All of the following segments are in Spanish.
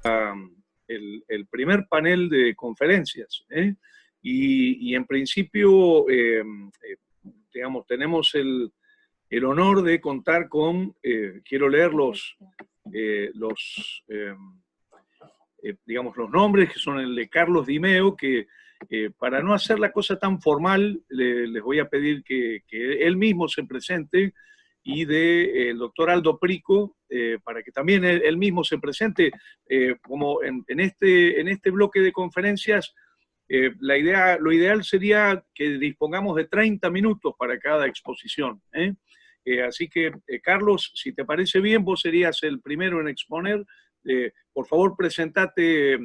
el primer panel de conferencias, ¿eh? Y en principio, digamos, tenemos el honor de contar con, quiero leer digamos, los nombres, que son el de Carlos Dimeo, que para no hacer la cosa tan formal, les voy a pedir que él mismo se presente, y de el doctor Aldo Prico, para que también él mismo se presente, como en este bloque de conferencias. Lo ideal sería que dispongamos de 30 minutos para cada exposición, ¿eh? Así que, Carlos, si te parece bien, vos serías el primero en exponer. Por favor, presentate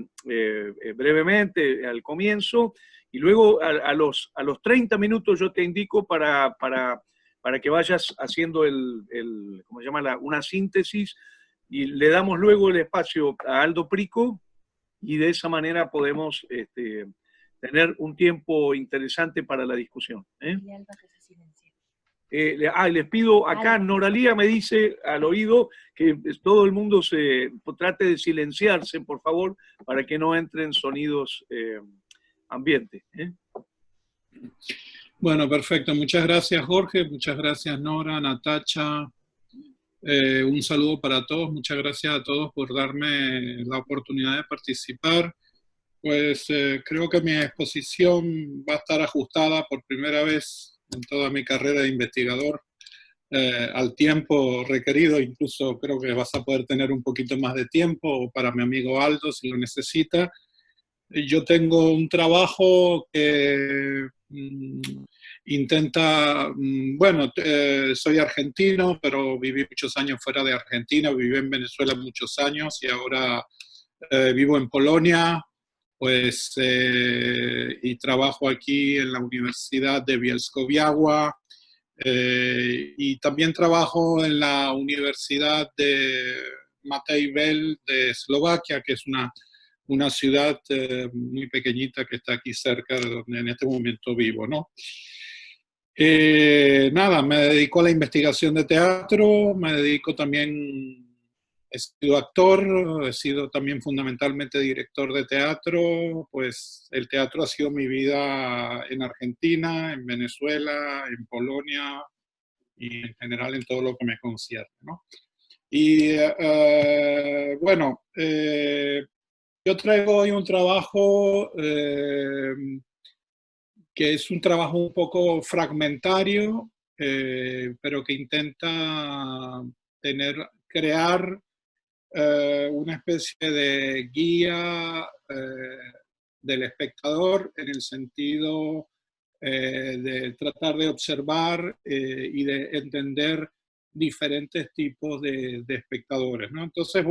brevemente al comienzo, y luego a los 30 minutos yo te indico para que vayas haciendo ¿cómo se llama? Una síntesis, y le damos luego el espacio a Aldo Prico, y de esa manera podemos tener un tiempo interesante para la discusión, ¿eh? Les pido acá, Noralía me dice al oído que todo el mundo trate de silenciarse, por favor, para que no entren sonidos ambiente, ¿eh? Bueno, perfecto. Muchas gracias, Jorge. Muchas gracias, Nora, Natacha. Un saludo para todos. Muchas gracias a todos por darme la oportunidad de participar. Pues creo que mi exposición va a estar ajustada por primera vez en toda mi carrera de investigador al tiempo requerido. Incluso creo que vas a poder tener un poquito más de tiempo para mi amigo Aldo si lo necesita. Yo tengo un trabajo que intenta, bueno, soy argentino, pero viví muchos años fuera de Argentina, viví en Venezuela muchos años y ahora vivo en Polonia, pues, y trabajo aquí en la Universidad de Bielsko-Biała, y también trabajo en la Universidad de Matej Bel de Eslovaquia, que es una ciudad muy pequeñita que está aquí cerca de donde en este momento vivo, ¿no? Nada, me dedico a la investigación de teatro, me dedico también, he sido actor, he sido también fundamentalmente director de teatro. Pues el teatro ha sido mi vida en Argentina, en Venezuela, en Polonia y en general en todo lo que me concierne, ¿no? Y bueno, yo traigo hoy un trabajo que es un trabajo un poco fragmentario, pero que intenta crear una especie de guía del espectador, en el sentido de tratar de observar y de entender diferentes tipos de espectadores, ¿no? Entonces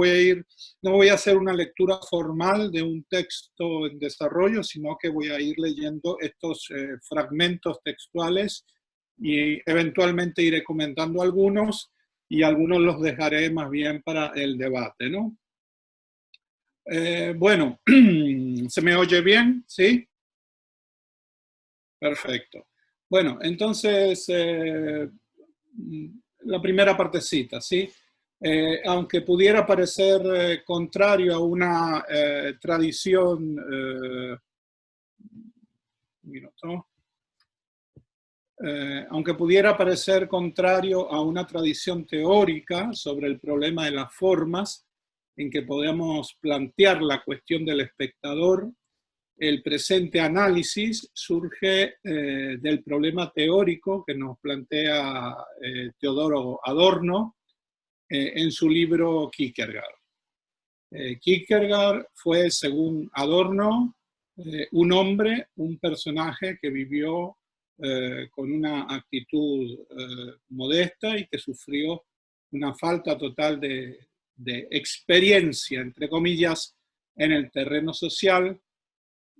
no voy a hacer una lectura formal de un texto en desarrollo, sino que voy a ir leyendo estos fragmentos textuales, y eventualmente iré comentando algunos, y algunos los dejaré más bien para el debate, ¿no? Bueno, ¿se me oye bien? ¿Sí? Perfecto. Bueno, entonces, la primera partecita, ¿sí? Aunque pudiera parecer contrario a una tradición, aunque pudiera parecer contrario a una tradición teórica sobre el problema de las formas, en que podemos plantear la cuestión del espectador, el presente análisis surge del problema teórico que nos plantea Teodoro Adorno en su libro Kierkegaard. Kierkegaard fue, según Adorno, un hombre, un personaje que vivió con una actitud modesta y que sufrió una falta total de experiencia, entre comillas, en el terreno social.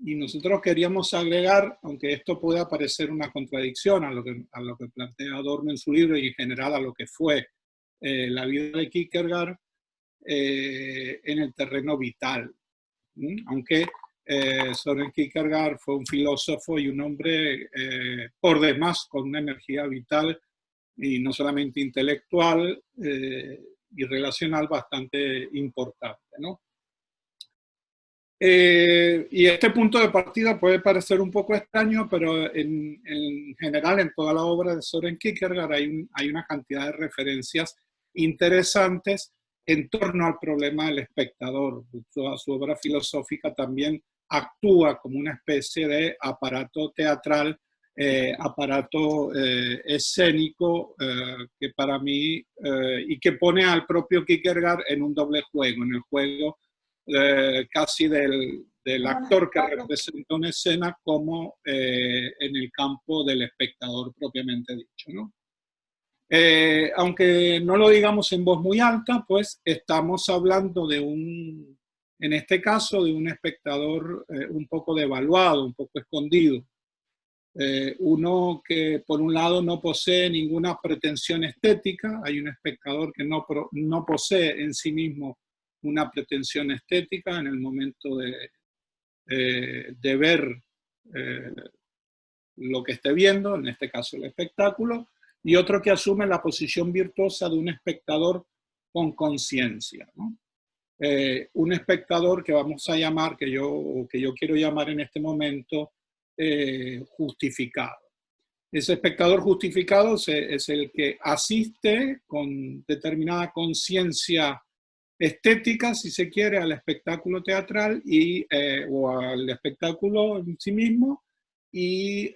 Y nosotros queríamos agregar, aunque esto pueda parecer una contradicción a lo que plantea Adorno en su libro y en general a lo que fue la vida de Kierkegaard, en el terreno vital. Aunque Søren Kierkegaard fue un filósofo y un hombre por demás con una energía vital y no solamente intelectual y relacional bastante importante, ¿no? Y este punto de partida puede parecer un poco extraño, pero en general en toda la obra de Søren Kierkegaard hay una cantidad de referencias interesantes en torno al problema del espectador. Su obra filosófica también actúa como una especie de aparato teatral, aparato escénico, que para mí, y que pone al propio Kierkegaard en un doble juego, en el juego casi del actor que representa una escena como en el campo del espectador propiamente dicho, ¿no? Aunque no lo digamos en voz muy alta, pues estamos hablando de en este caso, de un espectador un poco devaluado, un poco escondido. Uno que por un lado no posee ninguna pretensión estética, hay un espectador que no posee en sí mismo una pretensión estética en el momento de ver lo que esté viendo, en este caso el espectáculo, y otro que asume la posición virtuosa de un espectador con conciencia, ¿no? Un espectador que vamos a llamar, que yo quiero llamar en este momento, justificado. Ese espectador justificado es el que asiste con determinada conciencia estética, si se quiere, al espectáculo teatral o al espectáculo en sí mismo, y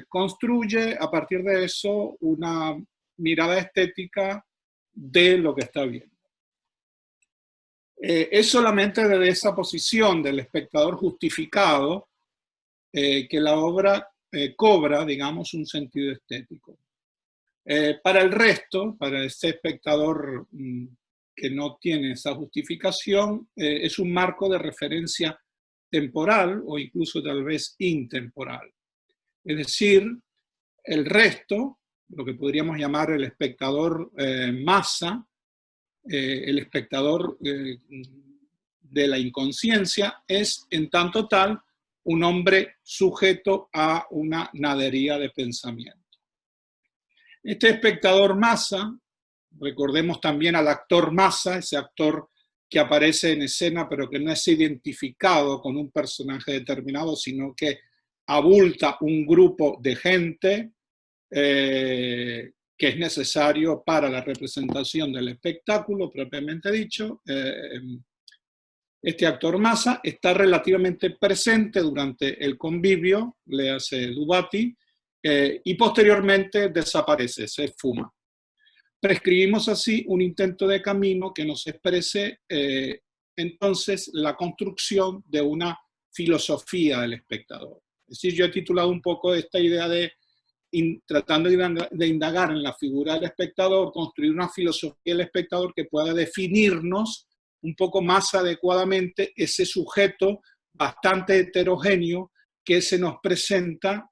construye a partir de eso una mirada estética de lo que está viendo. Es solamente desde esa posición del espectador justificado que la obra cobra, digamos, un sentido estético. Para el resto, para ese espectador que no tiene esa justificación, es un marco de referencia temporal o incluso tal vez intemporal. Es decir, el resto, lo que podríamos llamar el espectador masa, el espectador de la inconsciencia, es en tanto tal un hombre sujeto a una nadería de pensamiento. Este espectador masa, recordemos también al actor masa, ese actor que aparece en escena pero que no es identificado con un personaje determinado, sino que abulta un grupo de gente que es necesario para la representación del espectáculo propiamente dicho. Este actor masa está relativamente presente durante el convivio, le hace Dubati, y posteriormente desaparece, se esfuma. Prescribimos así un intento de camino que nos exprese entonces la construcción de una filosofía del espectador. Es decir, yo he titulado un poco esta idea de tratando de indagar en la figura del espectador, construir una filosofía del espectador que pueda definirnos un poco más adecuadamente ese sujeto bastante heterogéneo que se nos presenta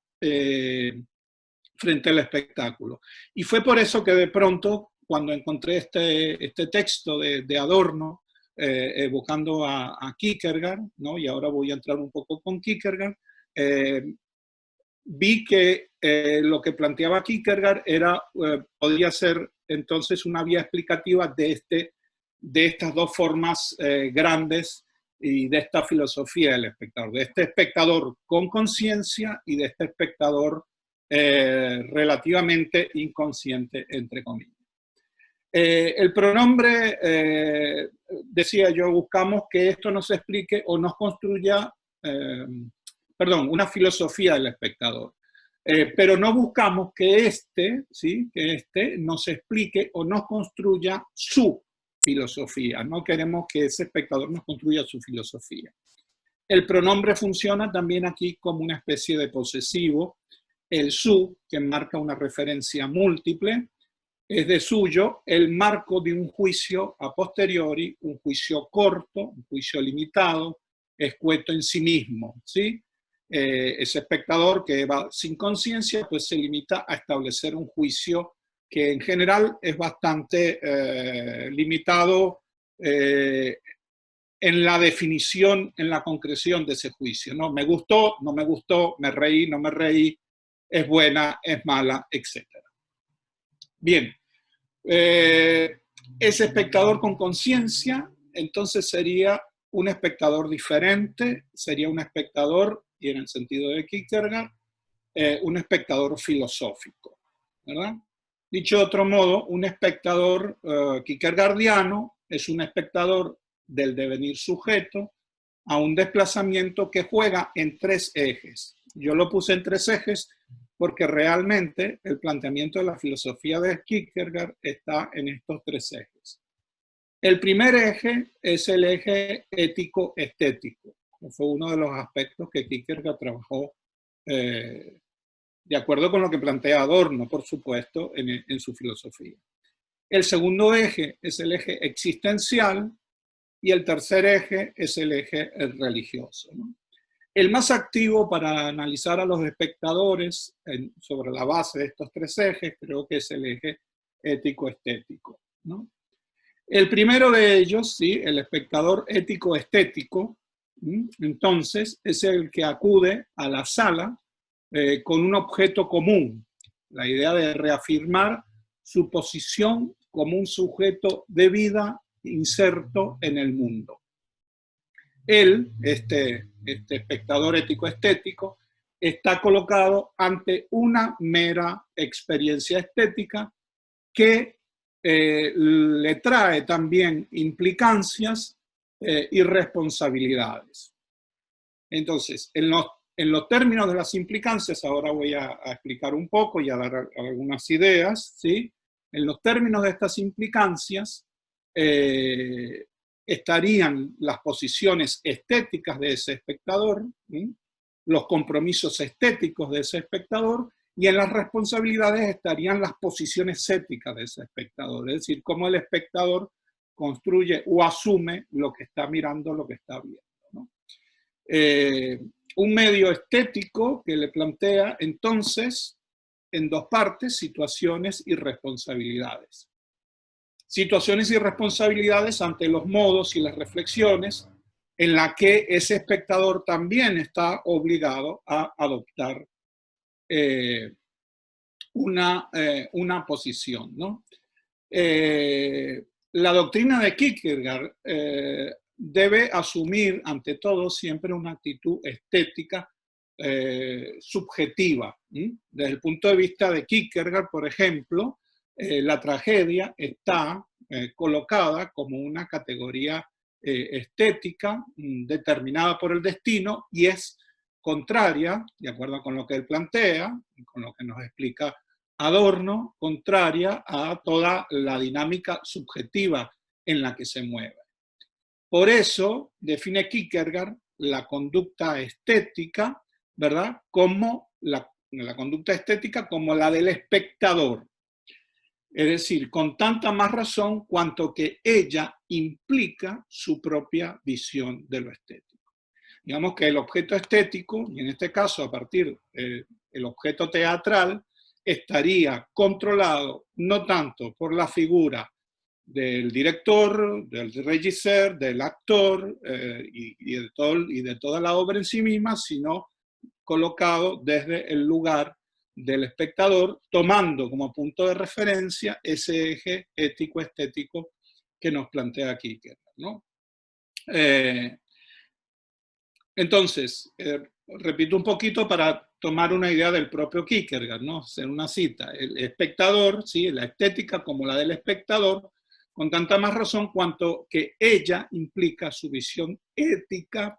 frente al espectáculo. Y fue por eso que de pronto, cuando encontré este texto de Adorno, evocando a Kierkegaard, ¿no? Y ahora voy a entrar un poco con Kierkegaard, vi que lo que planteaba Kierkegaard podría ser entonces una vía explicativa de estas dos formas grandes y de esta filosofía del espectador, de este espectador con conciencia y de este espectador relativamente inconsciente, entre comillas. El pronombre, decía yo, buscamos que esto nos explique o nos construya, una filosofía del espectador. Pero no buscamos que ¿sí? que este nos explique o nos construya su filosofía. No queremos que ese espectador nos construya su filosofía. El pronombre funciona también aquí como una especie de posesivo. El su, que marca una referencia múltiple, es de suyo el marco de un juicio a posteriori, un juicio corto, un juicio limitado, escueto en sí mismo, ¿sí? Ese espectador que va sin conciencia, pues se limita a establecer un juicio que en general es bastante limitado en la definición, en la concreción de ese juicio, ¿no? Me gustó, no me gustó, me reí, no me reí, es buena, es mala, etc. Bien, ese espectador con conciencia entonces sería un espectador diferente sería un espectador, y en el sentido de Kierkegaard, un espectador filosófico, ¿verdad? Dicho de otro modo, un espectador kierkegaardiano es un espectador del devenir sujeto a un desplazamiento que juega en tres ejes. Yo lo puse en tres ejes porque realmente el planteamiento de la filosofía de Kierkegaard está en estos tres ejes. El primer eje es el eje ético-estético, que fue uno de los aspectos que Kierkegaard trabajó de acuerdo con lo que plantea Adorno, por supuesto, en su filosofía. El segundo eje es el eje existencial y el tercer eje es el eje religioso, ¿no? El más activo para analizar a los espectadores sobre la base de estos tres ejes creo que es el eje ético-estético, ¿no? El primero de ellos, ¿sí? El espectador ético-estético, entonces es el que acude a la sala con un objeto común, la idea de reafirmar su posición como un sujeto de vida inserto en el mundo. Él, este espectador ético-estético, está colocado ante una mera experiencia estética que le trae también implicancias y responsabilidades. Entonces, en los términos de las implicancias, ahora voy a explicar un poco y a dar algunas ideas, ¿sí? En los términos de estas implicancias estarían las posiciones estéticas de ese espectador, ¿sí? Los compromisos estéticos de ese espectador, y en las responsabilidades estarían las posiciones éticas de ese espectador, es decir, cómo el espectador construye o asume lo que está mirando, lo que está viendo, ¿no? Un medio estético que le plantea entonces en dos partes, situaciones y responsabilidades. Situaciones y responsabilidades ante los modos y las reflexiones en la que ese espectador también está obligado a adoptar una posición, ¿no? La doctrina de Kierkegaard debe asumir ante todo siempre una actitud estética subjetiva. Desde el punto de vista de Kierkegaard, por ejemplo, la tragedia está colocada como una categoría estética determinada por el destino y es contraria, de acuerdo con lo que él plantea, con lo que nos explica Adorno, contraria a toda la dinámica subjetiva en la que se mueve. Por eso define Kierkegaard la conducta estética, ¿verdad? Como la conducta estética como la del espectador. Es decir, con tanta más razón cuanto que ella implica su propia visión de lo estético. Digamos que el objeto estético, y en este caso a partir del objeto teatral, estaría controlado no tanto por la figura del director, del regisseur, del actor y de toda la obra en sí misma, sino colocado desde el lugar del espectador, tomando como punto de referencia ese eje ético-estético que nos plantea Kierkegaard, ¿no? Entonces, repito un poquito para tomar una idea del propio Kierkegaard, ¿no? Hacer una cita. El espectador, ¿sí? La estética como la del espectador, con tanta más razón cuanto que ella implica su visión ética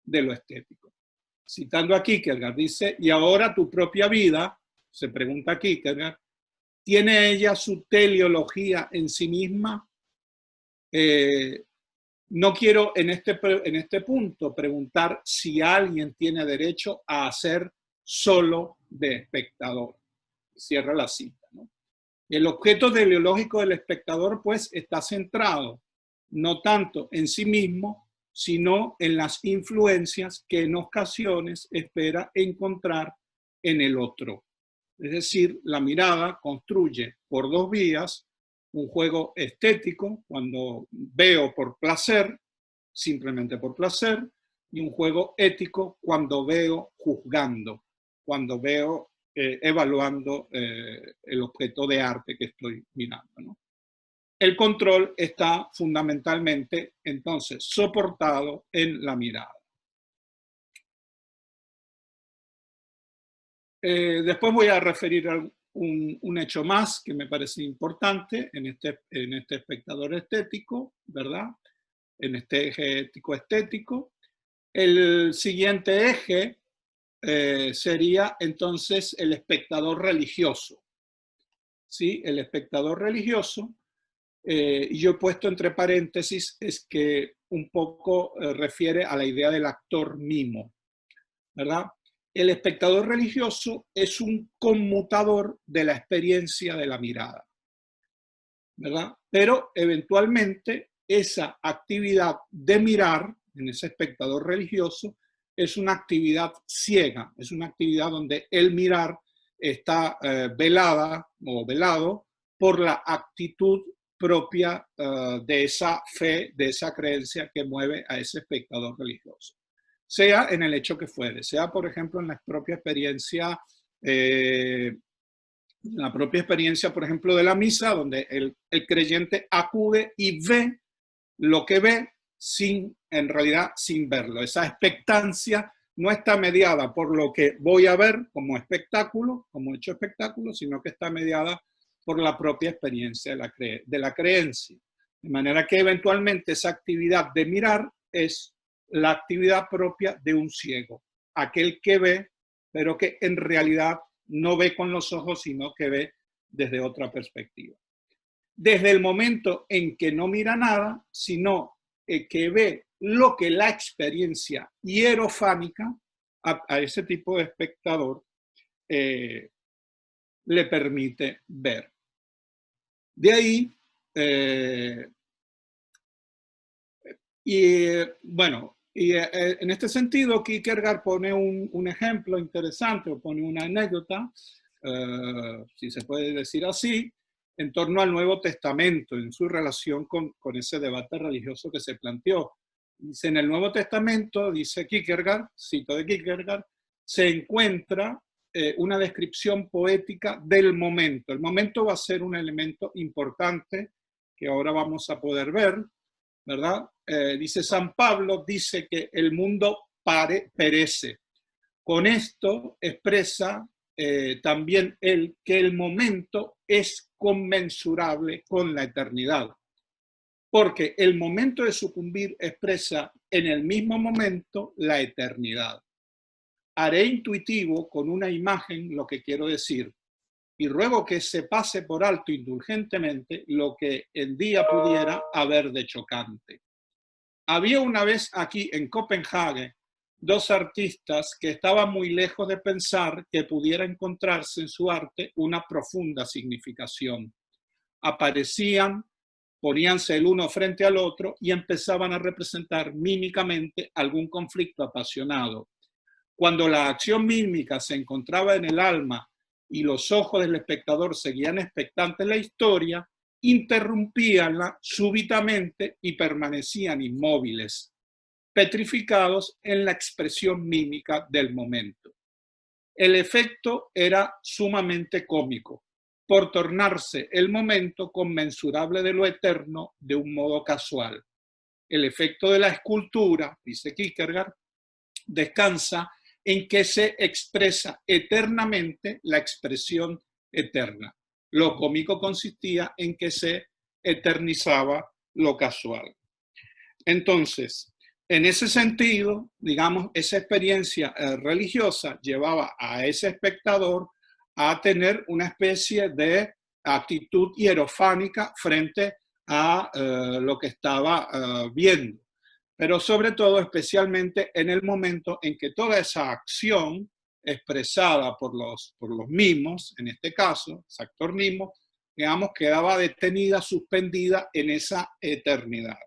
de lo estético. Citando a Kierkegaard, dice, y ahora tu propia vida, se pregunta Kierkegaard, ¿tiene ella su teleología en sí misma? No quiero en este punto preguntar si alguien tiene derecho a ser solo de espectador. Cierra la cita, ¿no? El objeto teleológico del espectador, pues, está centrado no tanto en sí mismo, sino en las influencias que en ocasiones espera encontrar en el otro. Es decir, la mirada construye por dos vías un juego estético cuando veo por placer, simplemente por placer, y un juego ético cuando veo juzgando, cuando veo evaluando el objeto de arte que estoy mirando, ¿no? El control está fundamentalmente entonces soportado en la mirada. Después voy a referir a un hecho más que me parece importante en este espectador estético, ¿verdad? En este eje ético-estético. El siguiente eje sería entonces el espectador religioso. ¿Sí? El espectador religioso, y yo he puesto entre paréntesis, es que un poco refiere a la idea del actor mimo, ¿verdad? El espectador religioso es un conmutador de la experiencia de la mirada, ¿verdad? Pero eventualmente esa actividad de mirar en ese espectador religioso es una actividad ciega, es una actividad donde el mirar está velada o velado por la actitud propia de esa fe, de esa creencia que mueve a ese espectador religioso. Sea en el hecho que fuere, sea por ejemplo en la propia experiencia por ejemplo, de la misa, donde el creyente acude y ve lo que ve en realidad sin verlo. Esa expectancia no está mediada por lo que voy a ver como espectáculo, como hecho espectáculo, sino que está mediada por la propia experiencia de la creencia. De manera que eventualmente esa actividad de mirar es la actividad propia de un ciego, aquel que ve, pero que en realidad no ve con los ojos, sino que ve desde otra perspectiva. Desde el momento en que no mira nada, sino que ve lo que la experiencia hierofánica a ese tipo de espectador le permite ver. De ahí, en este sentido, Kierkegaard pone un ejemplo interesante, o pone una anécdota, si se puede decir así, en torno al Nuevo Testamento, en su relación con ese debate religioso que se planteó. Dice, en el Nuevo Testamento, dice Kierkegaard, cito de Kierkegaard, se encuentra una descripción poética del momento. El momento va a ser un elemento importante que ahora vamos a poder ver, ¿verdad? Dice San Pablo, dice que el mundo perece. Con esto expresa también él que el momento es conmensurable con la eternidad. Porque el momento de sucumbir expresa en el mismo momento la eternidad. Haré intuitivo con una imagen lo que quiero decir y ruego que se pase por alto indulgentemente lo que el día pudiera haber de chocante. Había una vez aquí en Copenhague dos artistas que estaban muy lejos de pensar que pudiera encontrarse en su arte una profunda significación. Aparecían, poníanse el uno frente al otro y empezaban a representar mímicamente algún conflicto apasionado. Cuando la acción mímica se encontraba en el alma y los ojos del espectador seguían expectantes la historia, interrumpíanla súbitamente y permanecían inmóviles, petrificados en la expresión mímica del momento. El efecto era sumamente cómico, por tornarse el momento conmensurable de lo eterno de un modo casual. El efecto de la escultura, dice Kierkegaard, descansa en que se expresa eternamente la expresión eterna. Lo cómico consistía en que se eternizaba lo casual. Entonces, en ese sentido, digamos, esa experiencia religiosa llevaba a ese espectador a tener una especie de actitud hierofánica frente a lo que estaba viendo. Pero sobre todo, especialmente en el momento en que toda esa acción expresada por los mimos, en este caso, ese actor mimo, digamos, quedaba detenida, suspendida en esa eternidad.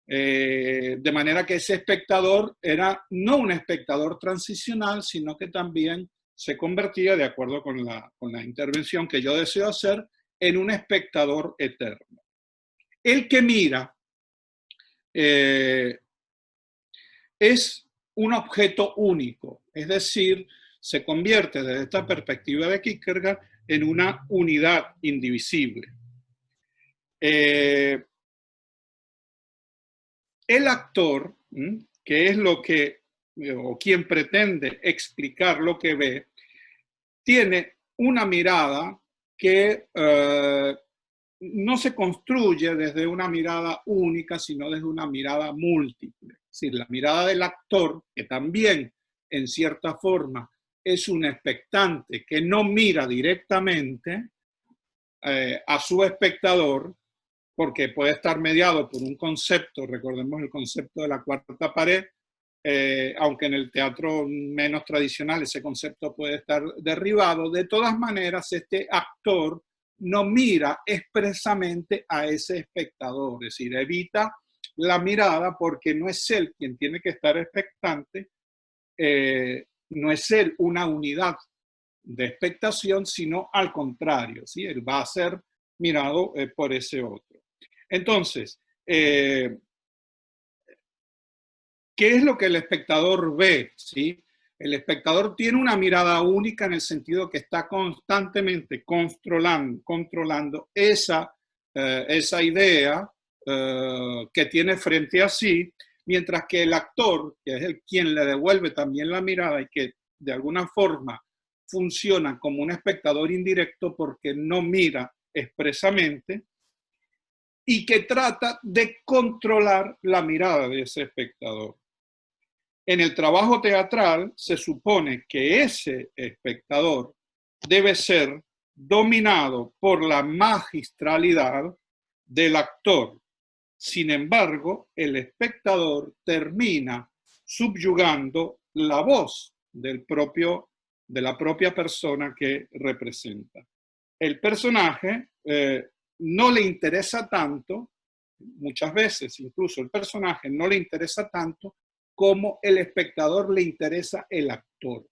De manera que ese espectador era no un espectador transicional, sino que también se convertía, de acuerdo con la intervención que yo deseo hacer, en un espectador eterno. El que mira es un objeto único, es decir, se convierte desde esta perspectiva de Kierkegaard en una unidad indivisible. El actor, que es lo que, o quien pretende explicar lo que ve, tiene una mirada que no se construye desde una mirada única, sino desde una mirada múltiple. Es decir, la mirada del actor, que también en cierta forma es un expectante que no mira directamente a su espectador, porque puede estar mediado por un concepto, recordemos el concepto de la cuarta pared, aunque en el teatro menos tradicional ese concepto puede estar derribado. De todas maneras, este actor no mira expresamente a ese espectador, es decir, evita la mirada porque no es él quien tiene que estar expectante, no es él una unidad de expectación, sino al contrario, ¿sí? Él va a ser mirado por ese otro. Entonces, ¿qué es lo que el espectador ve? ¿Sí? El espectador tiene una mirada única en el sentido que está constantemente controlando esa idea que tiene frente a sí, mientras que el actor, que es quien le devuelve también la mirada y que de alguna forma funciona como un espectador indirecto porque no mira expresamente, y que trata de controlar la mirada de ese espectador. En el trabajo teatral se supone que ese espectador debe ser dominado por la magistralidad del actor. Sin embargo, el espectador termina subyugando la voz de la propia persona que representa. El personaje no le interesa tanto, muchas veces incluso el personaje no le interesa tanto como el espectador le interesa el actor.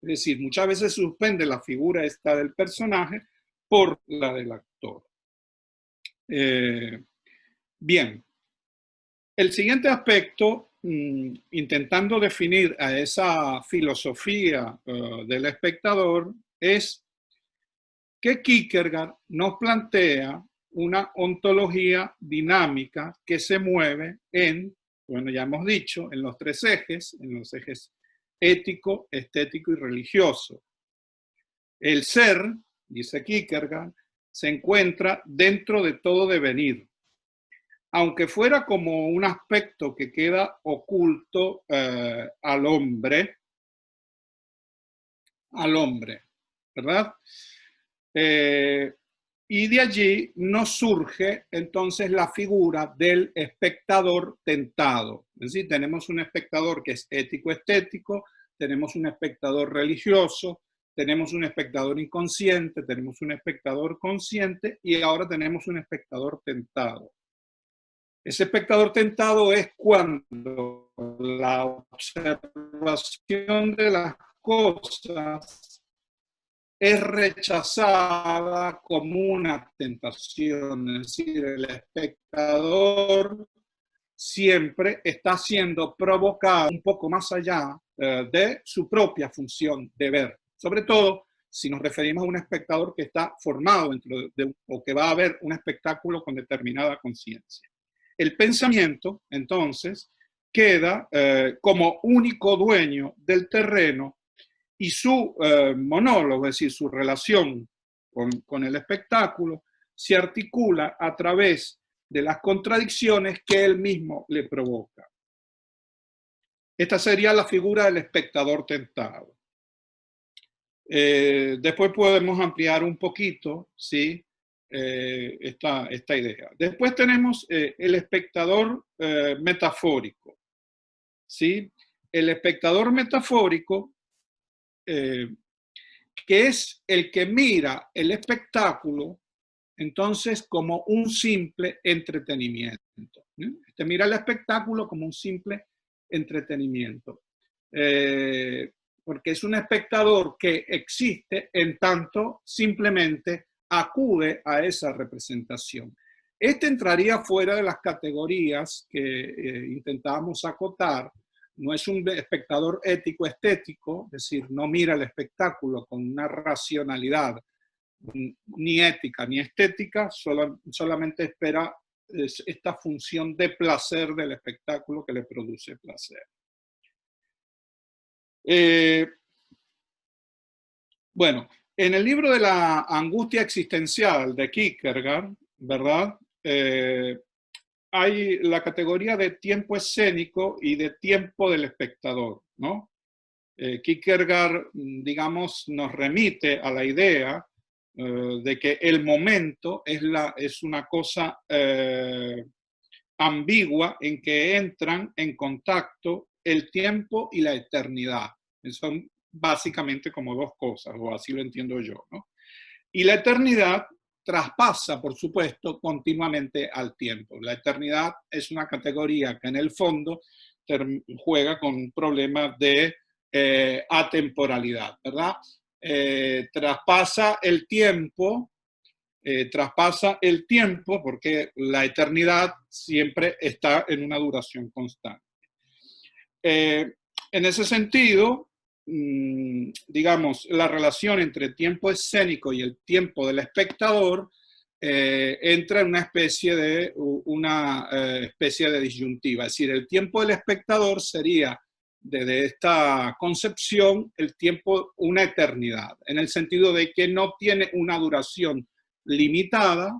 Es decir, muchas veces suspende la figura esta del personaje por la del actor. Bien, el siguiente aspecto, intentando definir a esa filosofía del espectador, es que Kierkegaard nos plantea una ontología dinámica que se mueve en, bueno, ya hemos dicho, en los tres ejes, en los ejes ético, estético y religioso. El ser, dice Kierkegaard, se encuentra dentro de todo devenir, aunque fuera como un aspecto que queda oculto al hombre, ¿verdad? Y de allí nos surge entonces la figura del espectador tentado. Es decir, tenemos un espectador que es ético-estético, tenemos un espectador religioso, tenemos un espectador inconsciente, tenemos un espectador consciente y ahora tenemos un espectador tentado. Ese espectador tentado es cuando la observación de las cosas es rechazada como una tentación, es decir, el espectador siempre está siendo provocado un poco más allá de su propia función de ver, sobre todo si nos referimos a un espectador que está formado dentro de o que va a ver un espectáculo con determinada conciencia. El pensamiento, entonces, queda como único dueño del terreno y su monólogo, es decir, su relación con el espectáculo, se articula a través de las contradicciones que él mismo le provoca. Esta sería la figura del espectador tentado. Después podemos ampliar un poquito, ¿sí? Esta idea. Después tenemos el espectador metafórico, ¿sí? El espectador metafórico, que es el que mira el espectáculo entonces como un simple entretenimiento. Este mira el espectáculo como un simple entretenimiento. Porque es un espectador que existe en tanto simplemente acude a esa representación. Este entraría fuera de las categorías que intentábamos acotar. No es un espectador ético-estético, es decir, no mira el espectáculo con una racionalidad ni ética ni estética, solamente espera esta función de placer del espectáculo que le produce placer. Bueno, en el libro de la angustia existencial de Kierkegaard, ¿verdad? Hay la categoría de tiempo escénico y de tiempo del espectador, ¿no? Kierkegaard, digamos, nos remite a la idea de que el momento es una cosa ambigua en que entran en contacto el tiempo y la eternidad. Son básicamente como dos cosas, o así lo entiendo yo, ¿no? Y la eternidad traspasa, por supuesto, continuamente al tiempo. La eternidad es una categoría que en el fondo juega con problemas de atemporalidad, ¿verdad? Traspasa el tiempo porque la eternidad siempre está en una duración constante. En ese sentido, digamos, la relación entre tiempo escénico y el tiempo del espectador entra en una especie de disyuntiva. Es decir, el tiempo del espectador sería, desde esta concepción, el tiempo una eternidad, en el sentido de que no tiene una duración limitada,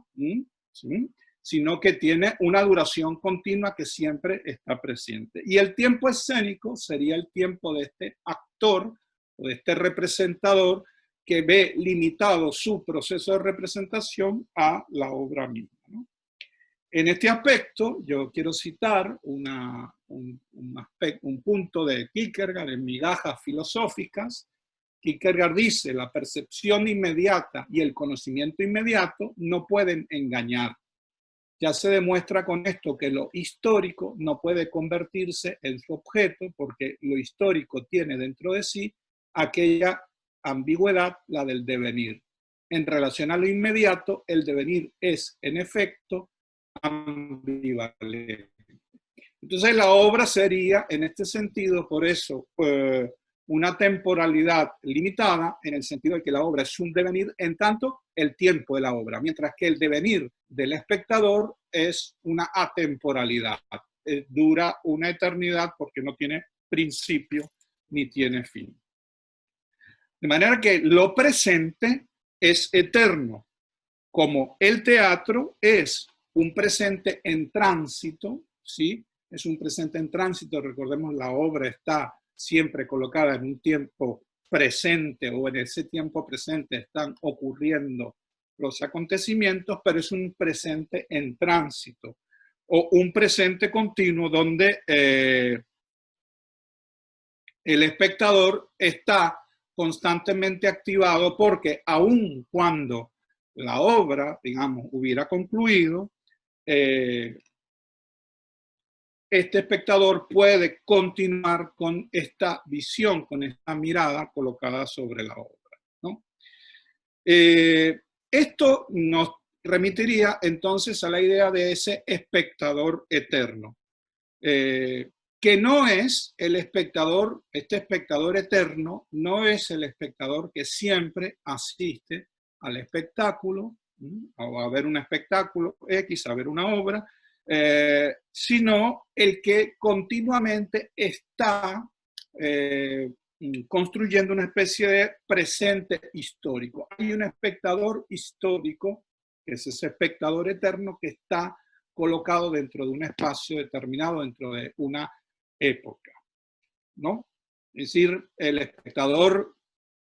¿sí?, sino que tiene una duración continua que siempre está presente. Y el tiempo escénico sería el tiempo de este actor o de este representador que ve limitado su proceso de representación a la obra misma, ¿no? En este aspecto, yo quiero citar un punto de Kierkegaard en Migajas filosóficas. Kierkegaard dice: la percepción inmediata y el conocimiento inmediato no pueden engañar. Ya se demuestra con esto que lo histórico no puede convertirse en su objeto, porque lo histórico tiene dentro de sí aquella ambigüedad, la del devenir. En relación a lo inmediato, el devenir es, en efecto, ambivalente. Entonces la obra sería, en este sentido, por eso, una temporalidad limitada, en el sentido de que la obra es un devenir en tanto el tiempo de la obra, mientras que el devenir del espectador es una atemporalidad, dura una eternidad porque no tiene principio ni tiene fin. De manera que lo presente es eterno, como el teatro es un presente en tránsito, ¿sí? Es un presente en tránsito, recordemos, la obra está siempre colocada en un tiempo presente, o en ese tiempo presente están ocurriendo los acontecimientos, pero es un presente en tránsito, o un presente continuo donde el espectador está constantemente activado, porque aun cuando la obra, digamos, hubiera concluido, este espectador puede continuar con esta visión, con esta mirada colocada sobre la obra, ¿no? Esto nos remitiría entonces a la idea de ese espectador eterno, que no es el espectador, este espectador eterno, no es el espectador que siempre asiste al espectáculo, o a ver un espectáculo X, a ver una obra, sino el que continuamente está construyendo una especie de presente histórico. Hay un espectador histórico, que es ese espectador eterno que está colocado dentro de un espacio determinado, dentro de una época, ¿no? Es decir, el espectador,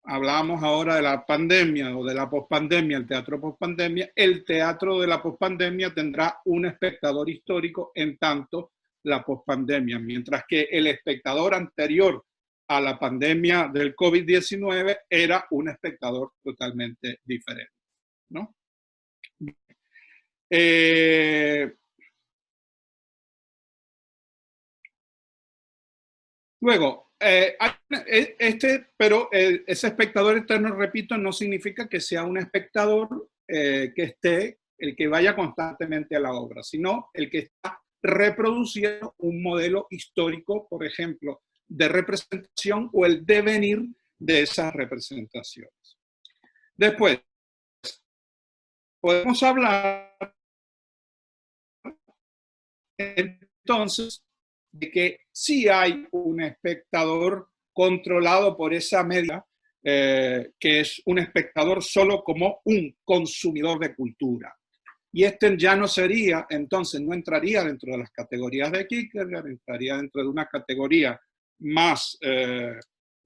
hablamos ahora de la pandemia o de la pospandemia, el teatro pospandemia, el teatro de la pospandemia tendrá un espectador histórico en tanto la pospandemia, mientras que el espectador anterior a la pandemia del COVID-19 era un espectador totalmente diferente, ¿no? Luego, pero ese espectador externo, repito, no significa que sea un espectador que esté, el que vaya constantemente a la obra, sino el que está reproduciendo un modelo histórico, por ejemplo, de representación o el devenir de esas representaciones. Después, podemos hablar entonces de que sí hay un espectador controlado por esa media, que es un espectador solo como un consumidor de cultura. Y este ya no sería, entonces no entraría dentro de las categorías de Kierkegaard, entraría dentro de una categoría más,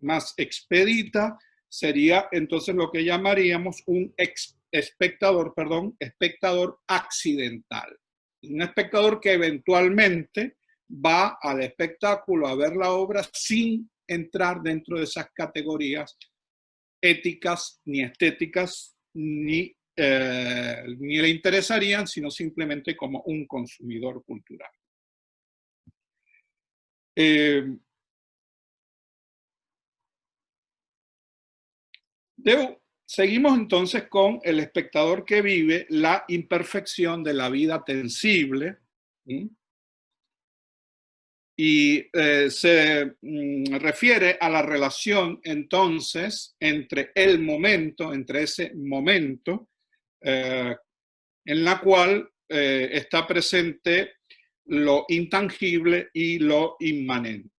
más expedita, sería entonces lo que llamaríamos un espectador accidental. Un espectador que eventualmente va al espectáculo a ver la obra sin entrar dentro de esas categorías éticas, ni estéticas, ni le interesarían, sino simplemente como un consumidor cultural. Seguimos entonces con el espectador que vive la imperfección de la vida tensible, ¿sí? Y se refiere a la relación entonces entre el momento, entre ese momento en la cual está presente lo intangible y lo inmanente.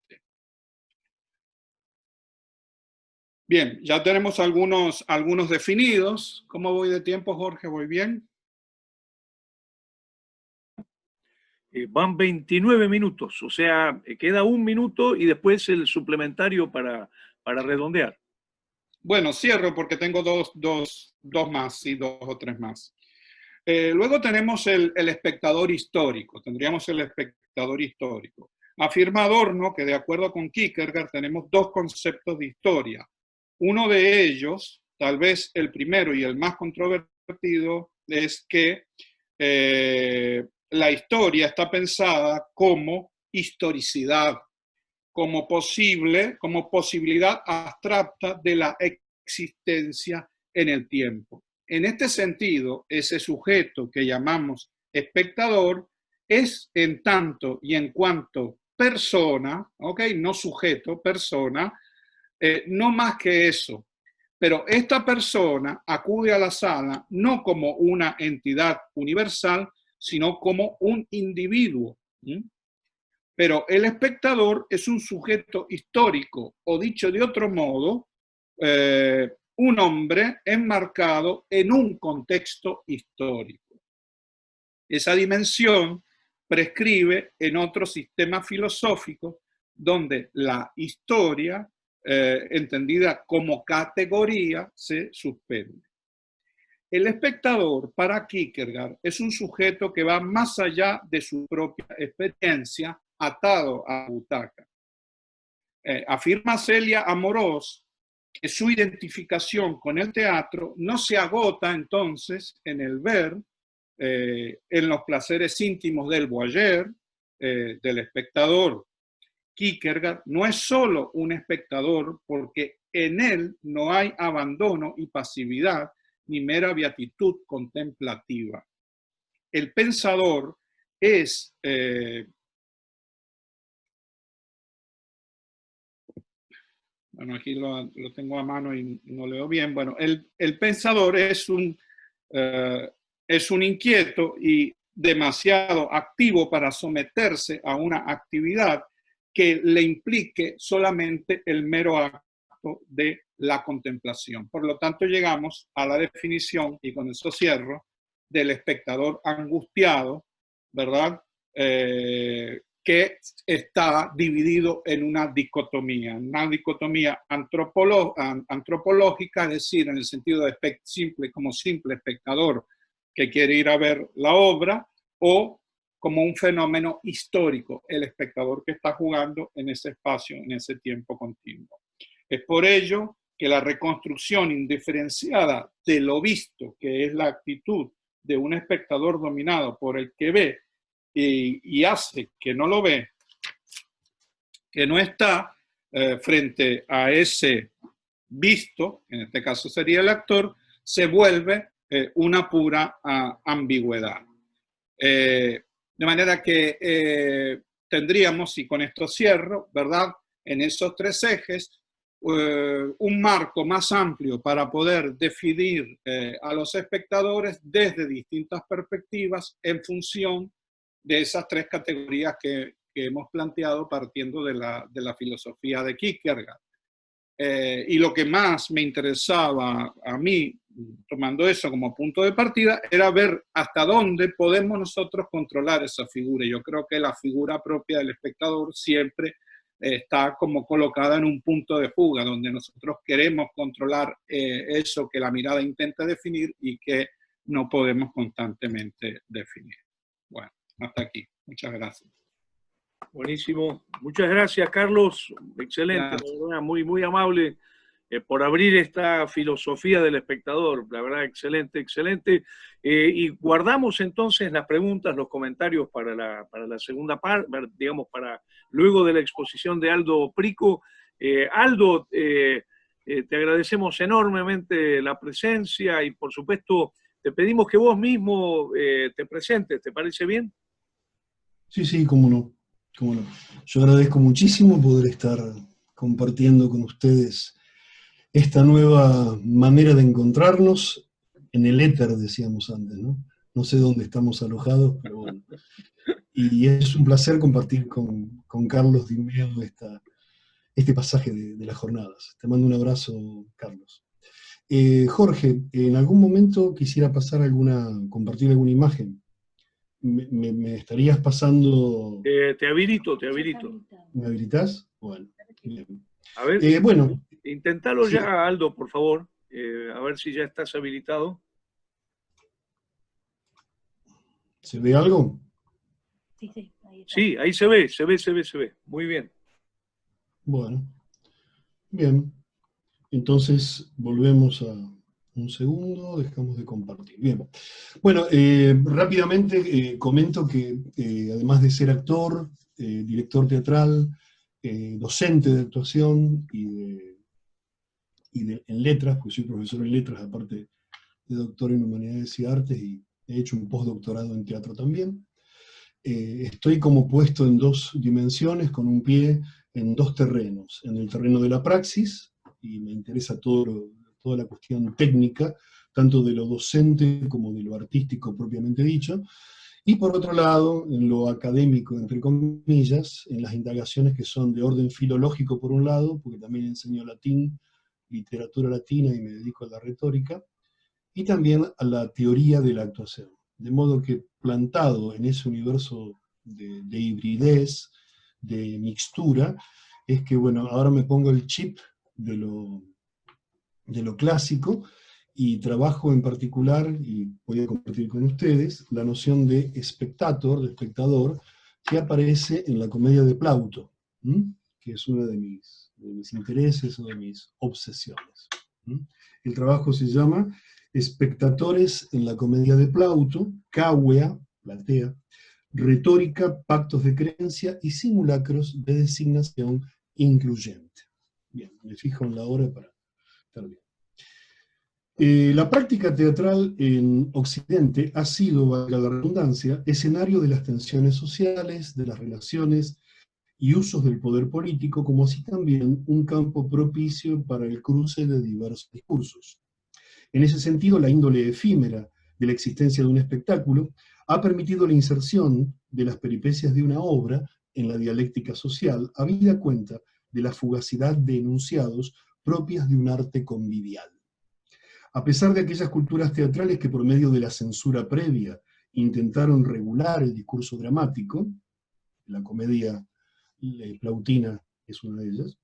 Bien, ya tenemos algunos definidos. ¿Cómo voy de tiempo, Jorge? ¿Voy bien? Van 29 minutos, o sea, queda un minuto y después el suplementario para redondear. Bueno, cierro porque tengo dos más y dos o tres más. Luego tenemos el espectador histórico, tendríamos el espectador histórico. Afirma Adorno que de acuerdo con Kierkegaard tenemos dos conceptos de historia. Uno de ellos, tal vez el primero y el más controvertido, es que la historia está pensada como historicidad, como posibilidad abstracta de la existencia en el tiempo. En este sentido, ese sujeto que llamamos espectador es en tanto y en cuanto persona, ¿ok? No sujeto, persona, no más que eso. Pero esta persona acude a la sala no como una entidad universal, sino como un individuo. Pero el espectador es un sujeto histórico, o dicho de otro modo, un hombre enmarcado en un contexto histórico. Esa dimensión prescribe en otro sistema filosófico donde la historia, entendida como categoría, se suspende. El espectador, para Kierkegaard, es un sujeto que va más allá de su propia experiencia, atado a la butaca. Afirma Celia Amorós que su identificación con el teatro no se agota entonces en el ver, en los placeres íntimos del voyeur, del espectador. Kierkegaard no es solo un espectador porque en él no hay abandono y pasividad ni mera beatitud contemplativa. El pensador es bueno, aquí lo tengo a mano y no leo bien. Bueno, el pensador es un inquieto y demasiado activo para someterse a una actividad que le implique solamente el mero acto de la contemplación. Por lo tanto, llegamos a la definición, y con eso cierro, del espectador angustiado, ¿verdad? Que está dividido en una dicotomía antropológica, es decir, en el sentido de simple espectador que quiere ir a ver la obra, o como un fenómeno histórico, el espectador que está jugando en ese espacio, en ese tiempo continuo. Es por ello que la reconstrucción indiferenciada de lo visto, que es la actitud de un espectador dominado por el que ve y hace que no lo ve, que no está frente a ese visto, en este caso sería el actor, se vuelve una pura ambigüedad. De manera que tendríamos, y con esto cierro, ¿verdad? En esos tres ejes, un marco más amplio para poder definir a los espectadores desde distintas perspectivas en función de esas tres categorías que hemos planteado partiendo de la filosofía de Kierkegaard. Y lo que más me interesaba a mí, tomando eso como punto de partida, era ver hasta dónde podemos nosotros controlar esa figura. Yo creo que la figura propia del espectador siempre está como colocada en un punto de fuga, donde nosotros queremos controlar eso que la mirada intenta definir y que no podemos constantemente definir. Bueno, hasta aquí. Muchas gracias. Buenísimo. Muchas gracias, Carlos. Excelente, Gracias. muy, muy amable por abrir esta filosofía del espectador. La verdad, excelente, excelente. Y guardamos entonces las preguntas, los comentarios para la segunda parte, digamos, para luego de la exposición de Aldo Prico. Aldo, te agradecemos enormemente la presencia y, por supuesto, te pedimos que vos mismo te presentes. ¿Te parece bien? Sí, sí, cómo no. Cómo no. Yo agradezco muchísimo poder estar compartiendo con ustedes esta nueva manera de encontrarnos en el éter, decíamos antes, ¿no? No sé dónde estamos alojados, pero bueno. Y es un placer compartir con Carlos Dimeo este pasaje de las jornadas. Te mando un abrazo, Carlos. Jorge, en algún momento quisiera compartir alguna imagen. ¿Me estarías pasando? Te habilito. ¿Me habilitás? Bueno, bien. A ver, bueno. Inténtalo Sí. ya, Aldo, por favor. A ver si ya estás habilitado. ¿Se ve algo? Sí, sí, ahí está. Sí, ahí se ve. Muy bien. Bueno, bien. Entonces volvemos a un segundo, dejamos de compartir. Bien. Bueno, rápidamente comento que además de ser actor, director teatral, docente de actuación en letras, porque soy profesor en letras, aparte de doctor en humanidades y artes, y he hecho un postdoctorado en teatro también. Estoy como puesto en dos dimensiones, con un pie en dos terrenos. En el terreno de la praxis, y me interesa toda la cuestión técnica, tanto de lo docente como de lo artístico propiamente dicho, y por otro lado, en lo académico, entre comillas, en las indagaciones que son de orden filológico por un lado, porque también enseño latín, literatura latina y me dedico a la retórica, y también a la teoría de la actuación. De modo que plantado en ese universo de hibridez, de mixtura, es que, bueno, ahora me pongo el chip de lo clásico y trabajo en particular, y voy a compartir con ustedes, la noción de espectator, de espectador, que aparece en la comedia de Plauto, que es uno de mis intereses o de mis obsesiones. El trabajo se llama Espectadores en la comedia de Plauto, Cauea, platea, retórica, pactos de creencia y simulacros de designación incluyente. Bien, me fijo en la hora para estar bien. La práctica teatral en Occidente ha sido, valga la redundancia, escenario de las tensiones sociales, de las relaciones y usos del poder político, como así también un campo propicio para el cruce de diversos discursos. En ese sentido, la índole efímera de la existencia de un espectáculo ha permitido la inserción de las peripecias de una obra en la dialéctica social, habida cuenta de la fugacidad de enunciados propias de un arte convivial. A pesar de aquellas culturas teatrales que por medio de la censura previa intentaron regular el discurso dramático, la comedia plautina es una de ellas,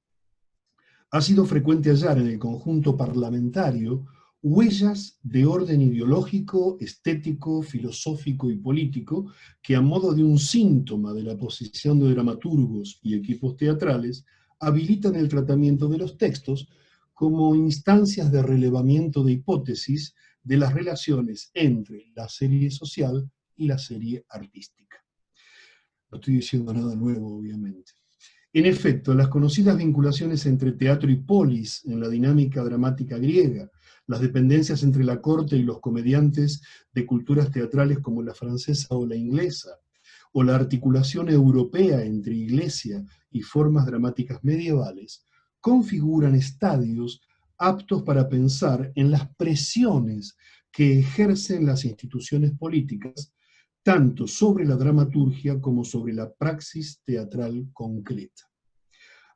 ha sido frecuente hallar en el conjunto parlamentario huellas de orden ideológico, estético, filosófico y político que, a modo de un síntoma de la posición de dramaturgos y equipos teatrales, habilitan el tratamiento de los textos como instancias de relevamiento de hipótesis de las relaciones entre la serie social y la serie artística. No estoy diciendo nada nuevo, obviamente. En efecto, las conocidas vinculaciones entre teatro y polis en la dinámica dramática griega, las dependencias entre la corte y los comediantes de culturas teatrales como la francesa o la inglesa, o la articulación europea entre iglesia y formas dramáticas medievales, configuran estadios aptos para pensar en las presiones que ejercen las instituciones políticas, tanto sobre la dramaturgia como sobre la praxis teatral concreta.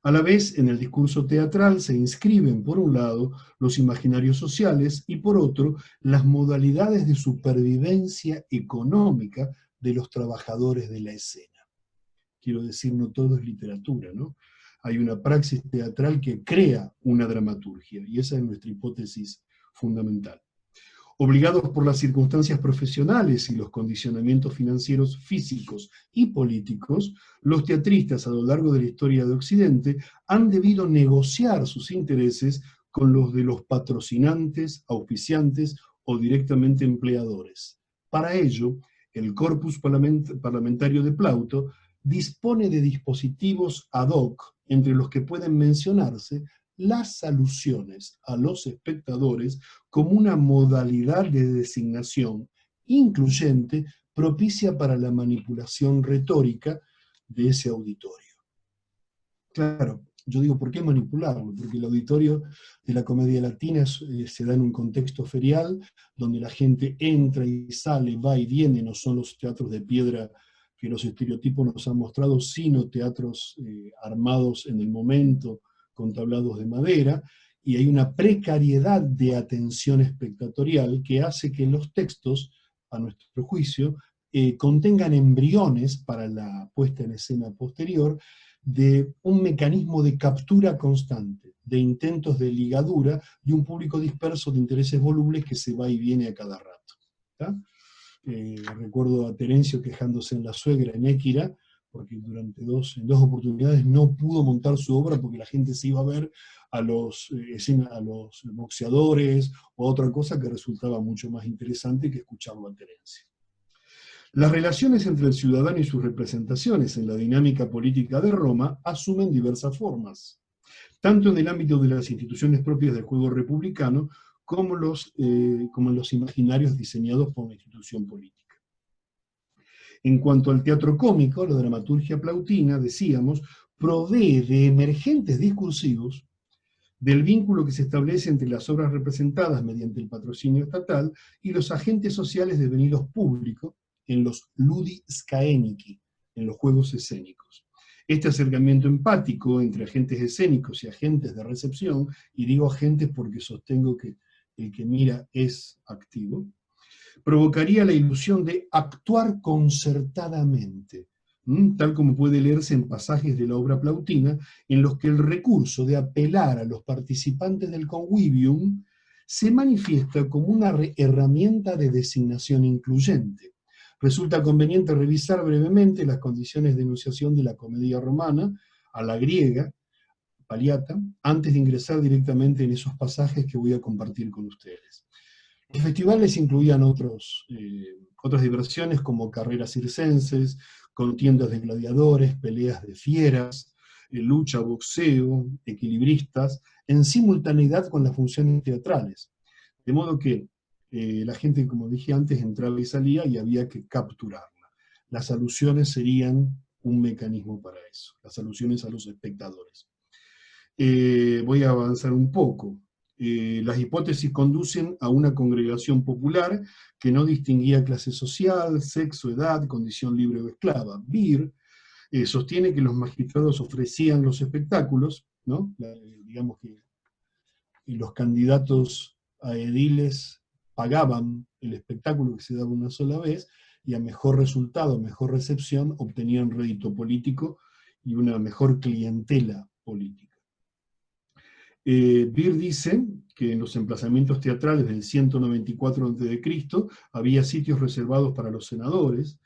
A la vez, en el discurso teatral se inscriben, por un lado, los imaginarios sociales y, por otro, las modalidades de supervivencia económica de los trabajadores de la escena. Quiero decir, no todo es literatura, ¿no? Hay una praxis teatral que crea una dramaturgia, y esa es nuestra hipótesis fundamental. Obligados por las circunstancias profesionales y los condicionamientos financieros físicos y políticos, los teatristas a lo largo de la historia de Occidente han debido negociar sus intereses con los de los patrocinantes, auspiciantes o directamente empleadores. Para ello, el corpus parlamentario de Plauto dispone de dispositivos ad hoc, entre los que pueden mencionarse las alusiones a los espectadores como una modalidad de designación incluyente propicia para la manipulación retórica de ese auditorio. Claro, yo digo, ¿por qué manipularlo? Porque el auditorio de la comedia latina se da en un contexto ferial, donde la gente entra y sale, va y viene, no son los teatros de piedra que los estereotipos nos han mostrado, sino teatros armados en el momento, con tablados de madera, y hay una precariedad de atención espectatorial que hace que los textos, a nuestro juicio, contengan embriones para la puesta en escena posterior de un mecanismo de captura constante, de intentos de ligadura de un público disperso de intereses volubles que se va y viene a cada rato. ¿Tá? Recuerdo a Terencio quejándose en La Suegra, en Équira, porque en dos oportunidades no pudo montar su obra porque la gente se iba a ver a los boxeadores o a otra cosa que resultaba mucho más interesante que escucharlo a Terencio. Las relaciones entre el ciudadano y sus representaciones en la dinámica política de Roma asumen diversas formas, tanto en el ámbito de las instituciones propias del juego republicano como en los imaginarios diseñados por la institución política. En cuanto al teatro cómico, la dramaturgia plautina, decíamos, provee de emergentes discursivos del vínculo que se establece entre las obras representadas mediante el patrocinio estatal y los agentes sociales devenidos públicos en los ludi scaenici, en los juegos escénicos. Este acercamiento empático entre agentes escénicos y agentes de recepción, y digo agentes porque sostengo que el que mira es activo, provocaría la ilusión de actuar concertadamente, tal como puede leerse en pasajes de la obra plautina, en los que el recurso de apelar a los participantes del convivium se manifiesta como una herramienta de designación incluyente. Resulta conveniente revisar brevemente las condiciones de enunciación de la comedia romana, a la griega, paliata, antes de ingresar directamente en esos pasajes que voy a compartir con ustedes. Los festivales incluían otras diversiones como carreras circenses, contiendas de gladiadores, peleas de fieras, lucha, boxeo, equilibristas, en simultaneidad con las funciones teatrales. De modo que la gente, como dije antes, entraba y salía y había que capturarla. Las alusiones serían un mecanismo para eso, las alusiones a los espectadores. Voy a avanzar un poco. Las hipótesis conducen a una congregación popular que no distinguía clase social, sexo, edad, condición libre o esclava. Beer sostiene que los magistrados ofrecían los espectáculos, ¿no? Digamos que los candidatos a ediles pagaban el espectáculo que se daba una sola vez, y a mejor resultado, mejor recepción, obtenían rédito político y una mejor clientela política. Beer dice que en los emplazamientos teatrales del 194 a.C. había sitios reservados para los senadores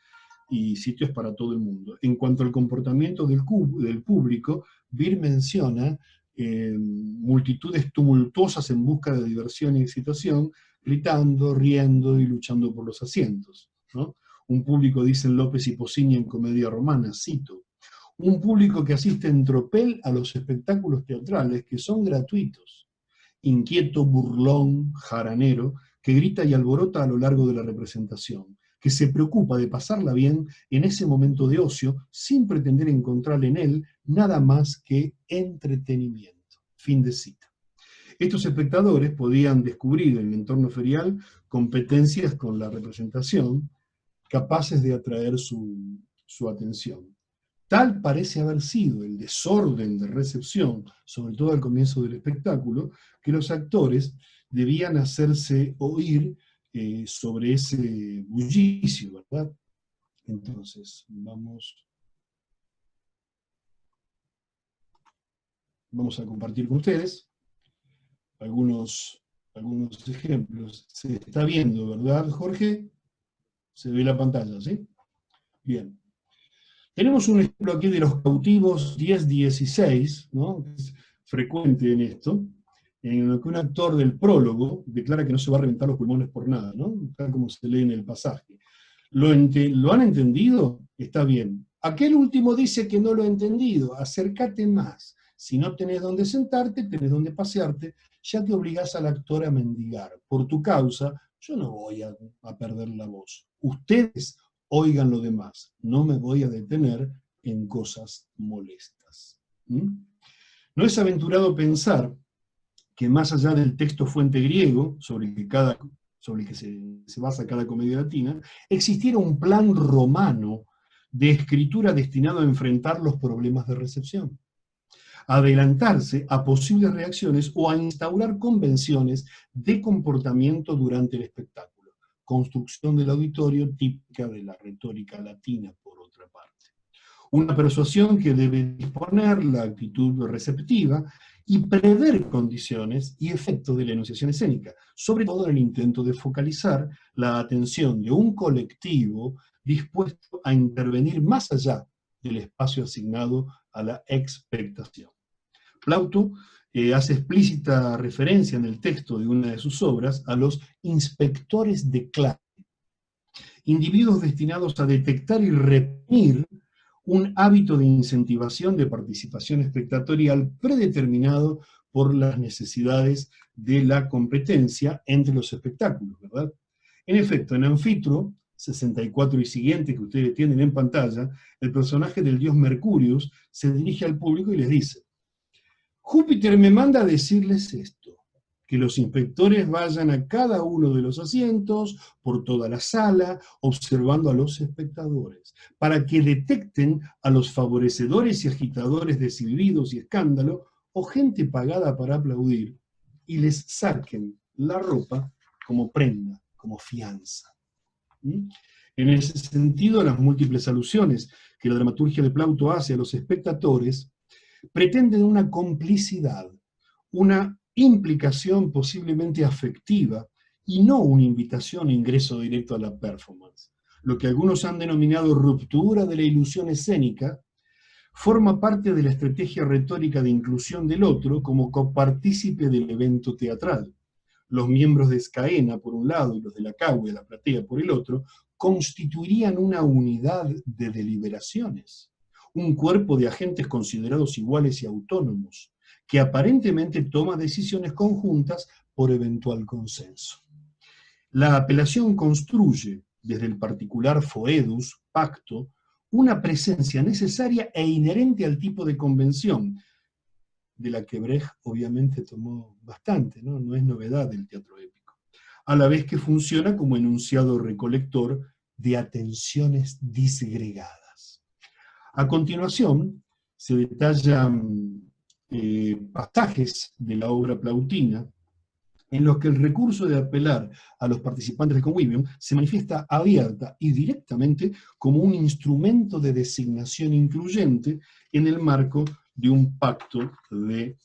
y sitios para todo el mundo. En cuanto al comportamiento del público, Beer menciona multitudes tumultuosas en busca de diversión y excitación, gritando, riendo y luchando por los asientos, ¿no? Un público, dicen López y Posini en Comedia Romana, cito, un público que asiste en tropel a los espectáculos teatrales que son gratuitos, inquieto, burlón, jaranero, que grita y alborota a lo largo de la representación, que se preocupa de pasarla bien en ese momento de ocio sin pretender encontrar en él nada más que entretenimiento. Fin de cita. Estos espectadores podían descubrir en el entorno ferial competencias con la representación capaces de atraer su atención. Tal parece haber sido el desorden de recepción, sobre todo al comienzo del espectáculo, que los actores debían hacerse oír sobre ese bullicio, ¿verdad? Entonces, vamos a compartir con ustedes algunos ejemplos. Se está viendo, ¿verdad, Jorge? Se ve la pantalla, ¿sí? Bien. Tenemos un ejemplo aquí de los cautivos 10-16, ¿no? Es frecuente en esto, en lo que un actor del prólogo declara que no se va a reventar los pulmones por nada, ¿no? Tal como se lee en el pasaje. ¿Lo han entendido? Está bien. Aquel último dice que no lo ha entendido. Acércate más. Si no tenés dónde sentarte, tenés dónde pasearte, ya que obligás al actor a mendigar. Por tu causa, yo no voy a perder la voz. Ustedes oigan lo demás. No me voy a detener en cosas molestas. No es aventurado pensar que más allá del texto fuente griego, sobre el que se basa cada comedia latina, existiera un plan romano de escritura destinado a enfrentar los problemas de recepción, a adelantarse a posibles reacciones o a instaurar convenciones de comportamiento durante el espectáculo. Construcción del auditorio típica de la retórica latina, por otra parte. Una persuasión que debe disponer la actitud receptiva y prever condiciones y efectos de la enunciación escénica, sobre todo en el intento de focalizar la atención de un colectivo dispuesto a intervenir más allá del espacio asignado a la expectación. Plauto hace explícita referencia en el texto de una de sus obras a los inspectores de clase, individuos destinados a detectar y reprimir un hábito de incentivación de participación espectatorial predeterminado por las necesidades de la competencia entre los espectáculos, ¿verdad? En efecto, en Anfitro 64 y siguiente, que ustedes tienen en pantalla, el personaje del dios Mercurius se dirige al público y les dice: Júpiter me manda a decirles esto, que los inspectores vayan a cada uno de los asientos, por toda la sala, observando a los espectadores, para que detecten a los favorecedores y agitadores de silbidos y escándalo, o gente pagada para aplaudir, y les saquen la ropa como prenda, como fianza. En ese sentido, las múltiples alusiones que la dramaturgia de Plauto hace a los espectadores pretenden una complicidad, una implicación posiblemente afectiva, y no una invitación a ingreso directo a la performance. Lo que algunos han denominado ruptura de la ilusión escénica, forma parte de la estrategia retórica de inclusión del otro como copartícipe del evento teatral. Los miembros de Scaena, por un lado, y los de la Cagüe, la platea, por el otro, constituirían una unidad de deliberaciones, un cuerpo de agentes considerados iguales y autónomos, que aparentemente toma decisiones conjuntas por eventual consenso. La apelación construye, desde el particular foedus, pacto, una presencia necesaria e inherente al tipo de convención, de la que Brecht obviamente tomó bastante, ¿no? No es novedad del teatro épico, a la vez que funciona como enunciado recolector de atenciones disgregadas. A continuación, se detallan pasajes de la obra plautina en los que el recurso de apelar a los participantes del convivium se manifiesta abierta y directamente como un instrumento de designación incluyente en el marco de un pacto de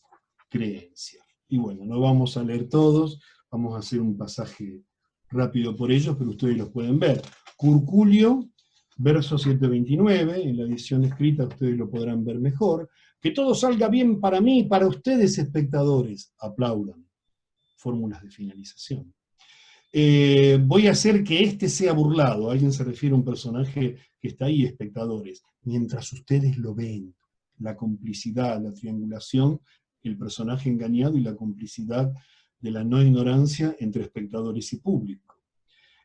creencia. Y bueno, no vamos a leer todos, vamos a hacer un pasaje rápido por ellos, pero ustedes los pueden ver. Curculio, verso 729, en la edición escrita ustedes lo podrán ver mejor. Que todo salga bien para mí y para ustedes, espectadores. Aplaudan. Fórmulas de finalización. Voy a hacer que este sea burlado. Alguien se refiere a un personaje que está ahí, espectadores. Mientras ustedes lo ven, la complicidad, la triangulación, el personaje engañado y la complicidad de la no ignorancia entre espectadores y público.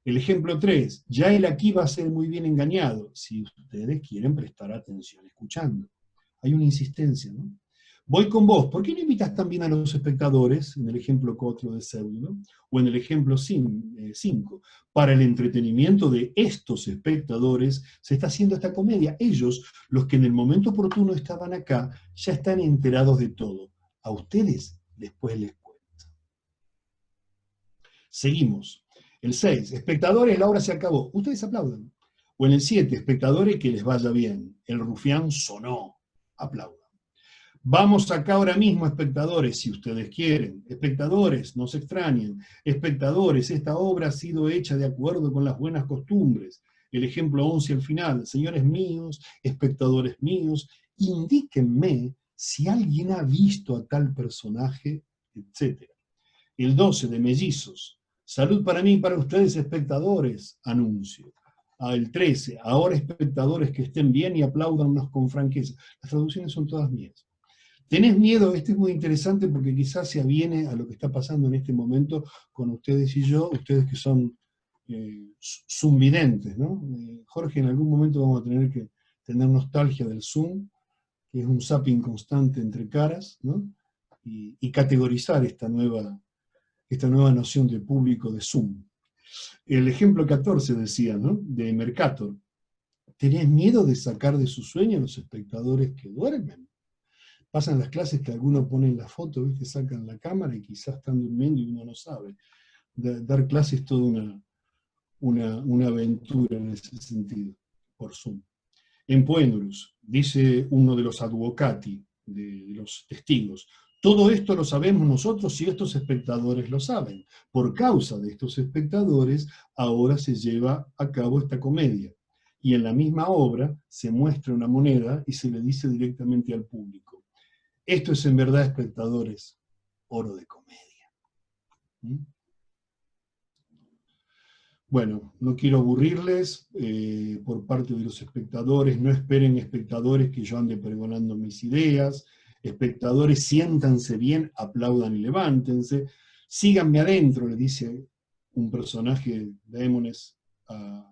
El ejemplo 3, ya él aquí va a ser muy bien engañado, si ustedes quieren prestar atención escuchando. Hay una insistencia, ¿no? Voy con vos. ¿Por qué no invitas también a los espectadores, en el ejemplo 4 de Pseudo, o en el ejemplo 5? Para el entretenimiento de estos espectadores se está haciendo esta comedia. Ellos, los que en el momento oportuno estaban acá, ya están enterados de todo. A ustedes después les cuento. Seguimos. El 6, espectadores, la obra se acabó. Ustedes aplaudan. O en el 7, espectadores, que les vaya bien. El rufián sonó. Aplaudan. Vamos acá ahora mismo, espectadores, si ustedes quieren. Espectadores, no se extrañen. Espectadores, esta obra ha sido hecha de acuerdo con las buenas costumbres. El ejemplo 11 al final. Señores míos, espectadores míos, indíquenme si alguien ha visto a tal personaje, etc. El 12 de mellizos. Salud para mí y para ustedes, espectadores, anuncio. El 13, ahora espectadores que estén bien y apláudannos con franqueza. Las traducciones son todas mías. ¿Tenés miedo? Este es muy interesante porque quizás se aviene a lo que está pasando en este momento con ustedes y yo, ustedes que son zoomvidentes, ¿no? Jorge, en algún momento vamos a tener que tener nostalgia del Zoom, que es un zapping constante entre caras, ¿no? Y categorizar esta nueva noción de público de Zoom. El ejemplo 14 decía, ¿no? De Mercator. ¿Tenés miedo de sacar de su sueño a los espectadores que duermen? Pasan las clases que algunos ponen la foto, ¿viste? Sacan la cámara y quizás están durmiendo y uno no sabe. Dar clases es toda una aventura en ese sentido, por Zoom. En Poenurus, dice uno de los advocati, de los testigos, todo esto lo sabemos nosotros y estos espectadores lo saben. Por causa de estos espectadores, ahora se lleva a cabo esta comedia. Y en la misma obra se muestra una moneda y se le dice directamente al público. Esto es en verdad, espectadores, oro de comedia. ¿Mm? Bueno, no quiero aburrirles por parte de los espectadores, no esperen espectadores que yo ande pregonando mis ideas, espectadores siéntanse bien, aplaudan y levántense, síganme adentro, le dice un personaje de Émones a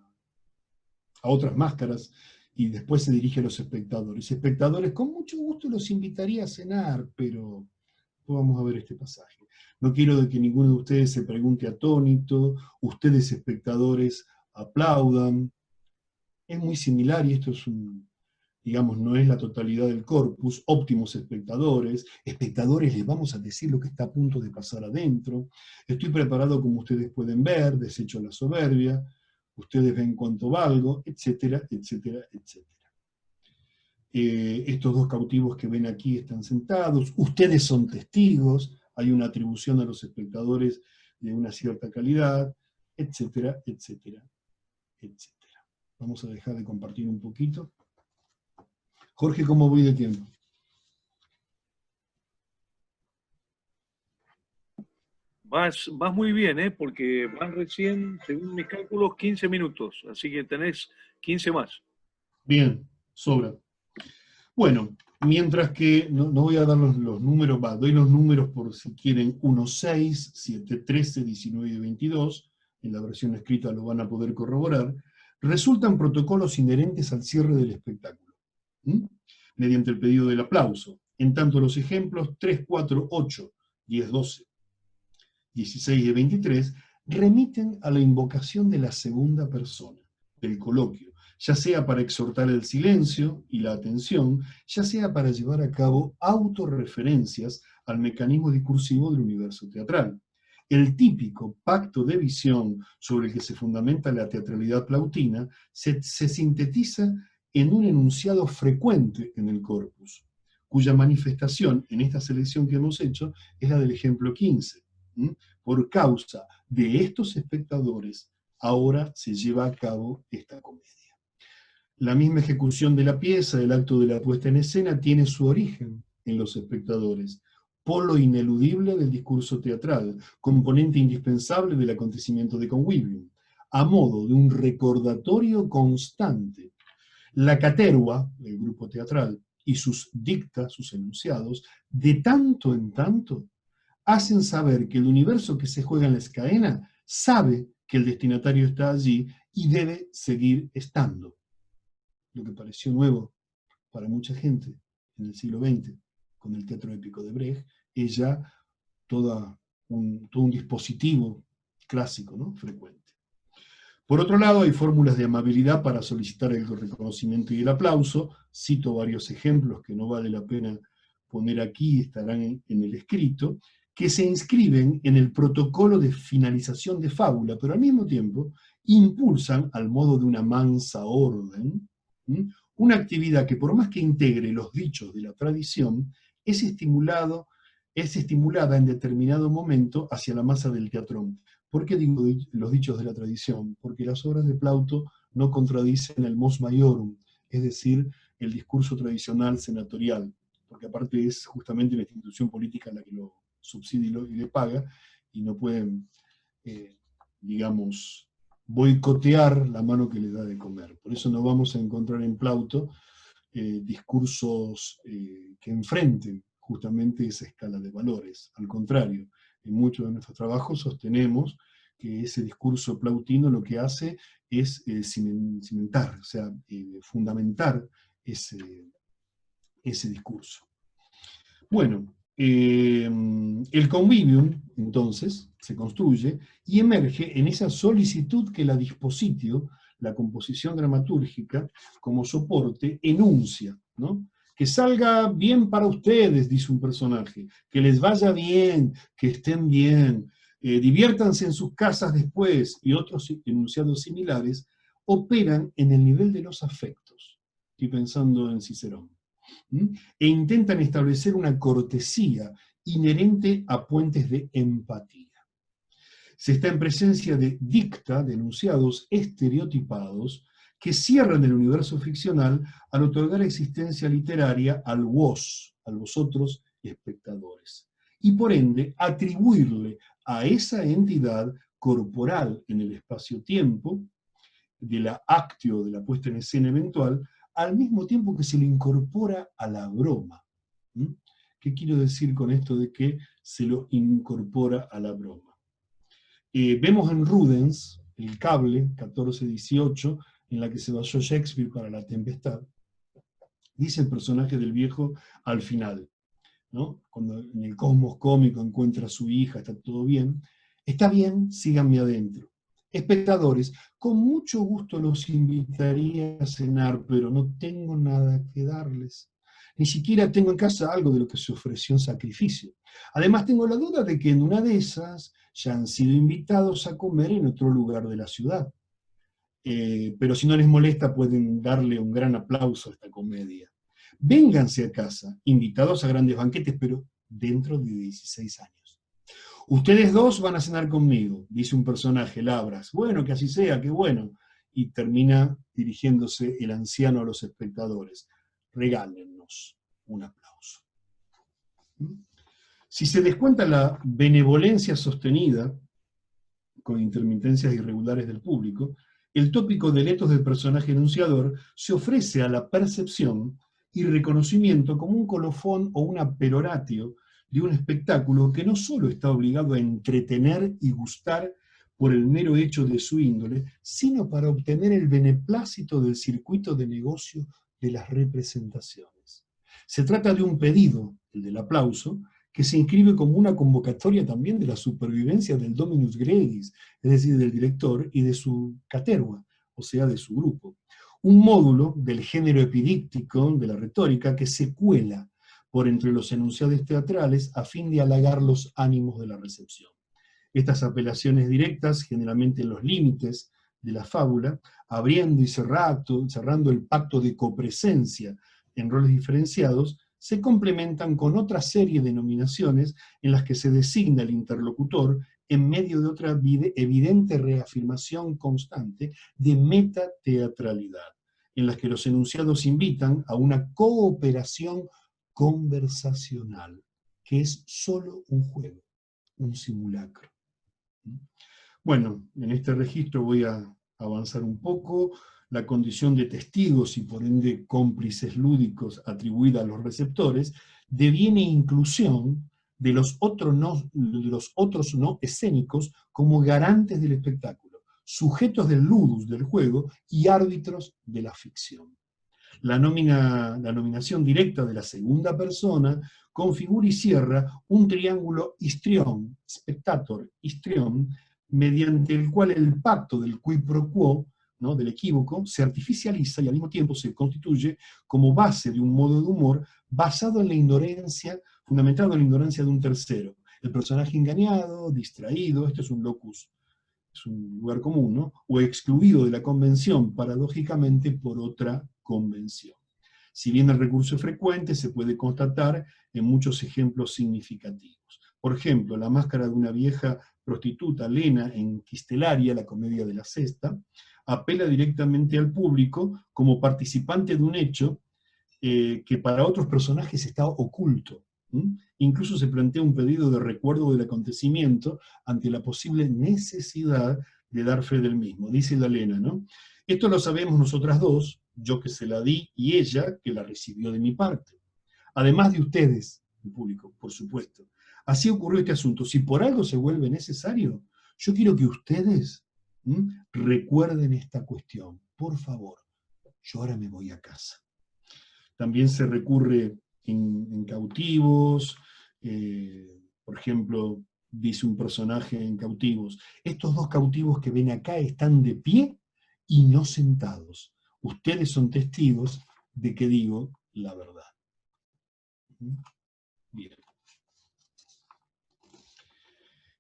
otras máscaras, y después se dirige a los espectadores. Espectadores, con mucho gusto los invitaría a cenar, pero vamos a ver este pasaje. No quiero de que ninguno de ustedes se pregunte atónito, ustedes espectadores aplaudan. Es muy similar, y esto es digamos, no es la totalidad del corpus, óptimos espectadores, les vamos a decir lo que está a punto de pasar adentro, estoy preparado como ustedes pueden ver, desecho la soberbia, ustedes ven cuánto valgo, etcétera, etcétera, etcétera. Estos dos cautivos que ven aquí están sentados, ustedes son testigos, hay una atribución a los espectadores de una cierta calidad, etcétera, etcétera, etcétera. Vamos a dejar de compartir un poquito. Jorge, ¿cómo voy de tiempo? Vas muy bien, porque van recién, según mis cálculos, 15 minutos, así que tenés 15 más. Bien, sobra. Bueno, mientras que no voy a dar los números, doy los números por si quieren 1, 6, 7, 13, 19 y 22, en la versión escrita lo van a poder corroborar, resultan protocolos inherentes al cierre del espectáculo, mediante el pedido del aplauso. En tanto los ejemplos 3, 4, 8, 10, 12, 16 y 23 remiten a la invocación de la segunda persona, del coloquio, ya sea para exhortar el silencio y la atención, ya sea para llevar a cabo autorreferencias al mecanismo discursivo del universo teatral. El típico pacto de visión sobre el que se fundamenta la teatralidad plautina se sintetiza en un enunciado frecuente en el corpus, cuya manifestación en esta selección que hemos hecho es la del ejemplo 15. Por causa de estos espectadores, ahora se lleva a cabo esta comedia. La misma ejecución de la pieza, el acto de la puesta en escena, tiene su origen en los espectadores, polo ineludible del discurso teatral, componente indispensable del acontecimiento de convivium, a modo de un recordatorio constante. La caterva, el grupo teatral, y sus dictas, sus enunciados, de tanto en tanto, hacen saber que el universo que se juega en la escaena sabe que el destinatario está allí y debe seguir estando. Lo que pareció nuevo para mucha gente en el siglo XX, con el teatro épico de Brecht, es ya todo un dispositivo clásico, ¿no? Frecuente. Por otro lado, hay fórmulas de amabilidad para solicitar el reconocimiento y el aplauso. Cito varios ejemplos que no vale la pena poner aquí, estarán en el escrito, que se inscriben en el protocolo de finalización de fábula, pero al mismo tiempo impulsan, al modo de una mansa orden, una actividad que, por más que integre los dichos de la tradición, es estimulada en determinado momento hacia la masa del teatrón. ¿Por qué digo los dichos de la tradición? Porque las obras de Plauto no contradicen el mos maiorum, es decir, el discurso tradicional senatorial, porque aparte es justamente la institución política la que lo subsidia y le paga, y no pueden, digamos, boicotear la mano que les da de comer. Por eso no vamos a encontrar en Plauto discursos que enfrenten justamente esa escala de valores. Al contrario, en muchos de nuestros trabajos sostenemos que ese discurso plautino lo que hace es cimentar, o sea, fundamentar ese discurso. Bueno, el convivium, entonces, se construye y emerge en esa solicitud que la dispositio, la composición dramatúrgica, como soporte, enuncia, ¿no? Que salga bien para ustedes, dice un personaje, que les vaya bien, que estén bien, diviértanse en sus casas después, y otros enunciados similares, operan en el nivel de los afectos. Estoy pensando en Cicerón. E intentan establecer una cortesía inherente a puentes de empatía. Se está en presencia de dicta, de enunciados estereotipados, que cierran el universo ficcional al otorgar existencia literaria al vos, a vosotros espectadores, y por ende atribuirle a esa entidad corporal en el espacio-tiempo, de la actio, de la puesta en escena eventual, al mismo tiempo que se le incorpora a la broma. ¿Qué quiero decir con esto de que se lo incorpora a la broma? Vemos en Rudens, el cable, 14-18, en la que se basó Shakespeare para La Tempestad, dice el personaje del viejo al final, ¿no? Cuando en el cosmos cómico encuentra a su hija, está todo bien, está bien, síganme adentro. Espectadores, con mucho gusto los invitaría a cenar, pero no tengo nada que darles. Ni siquiera tengo en casa algo de lo que se ofreció en sacrificio. Además tengo la duda de que en una de esas ya han sido invitados a comer en otro lugar de la ciudad. Pero si no les molesta pueden darle un gran aplauso a esta comedia. Vénganse a casa, invitados a grandes banquetes, pero dentro de 16 años. Ustedes dos van a cenar conmigo, dice un personaje, Labras. Bueno, que así sea, qué bueno. Y termina dirigiéndose el anciano a los espectadores. Regálennos un aplauso. Si se descuenta la benevolencia sostenida, con intermitencias irregulares del público, el tópico del etos del personaje enunciador se ofrece a la percepción y reconocimiento como un colofón o una peroratio de un espectáculo que no solo está obligado a entretener y gustar por el mero hecho de su índole, sino para obtener el beneplácito del circuito de negocio de las representaciones. Se trata de un pedido, el del aplauso, que se inscribe como una convocatoria también de la supervivencia del Dominus Gregis, es decir, del director y de su caterva, o sea, de su grupo. Un módulo del género epidíptico de la retórica que se cuela por entre los enunciados teatrales a fin de halagar los ánimos de la recepción. Estas apelaciones directas, generalmente en los límites de la fábula, abriendo y cerrando el pacto de copresencia en roles diferenciados, se complementan con otra serie de nominaciones en las que se designa el interlocutor en medio de otra evidente reafirmación constante de metateatralidad, en las que los enunciados invitan a una cooperación conversacional, que es solo un juego, un simulacro. Bueno, en este registro voy a avanzar un poco. La condición de testigos y por ende cómplices lúdicos atribuida a los receptores deviene inclusión de los otros no escénicos como garantes del espectáculo, sujetos del ludus del juego y árbitros de la ficción. La nominación directa de la segunda persona configura y cierra un triángulo histrión, spectator, histrión, mediante el cual el pacto del quid pro quo, ¿no?, del equívoco, se artificializa y al mismo tiempo se constituye como base de un modo de humor basado en la ignorancia, fundamentado en la ignorancia de un tercero. El personaje engañado, distraído, esto es un locus, es un lugar común, ¿no?, o excluido de la convención, paradójicamente, por otra convención. Si bien el recurso es frecuente, se puede constatar en muchos ejemplos significativos. Por ejemplo, la máscara de una vieja prostituta, Lena, en Quistelaria, la comedia de la Sexta, apela directamente al público como participante de un hecho que para otros personajes está oculto. Incluso se plantea un pedido de recuerdo del acontecimiento ante la posible necesidad de dar fe del mismo. Dice la Lena, ¿no? Esto lo sabemos nosotras dos, yo que se la di y ella que la recibió de mi parte. Además de ustedes, el público, por supuesto. Así ocurrió este asunto. Si por algo se vuelve necesario, yo quiero que ustedes recuerden esta cuestión. Por favor, yo ahora me voy a casa. También se recurre en cautivos, por ejemplo, dice un personaje en Cautivos, estos dos cautivos que ven acá están de pie y no sentados. Ustedes son testigos de que digo la verdad. Bien.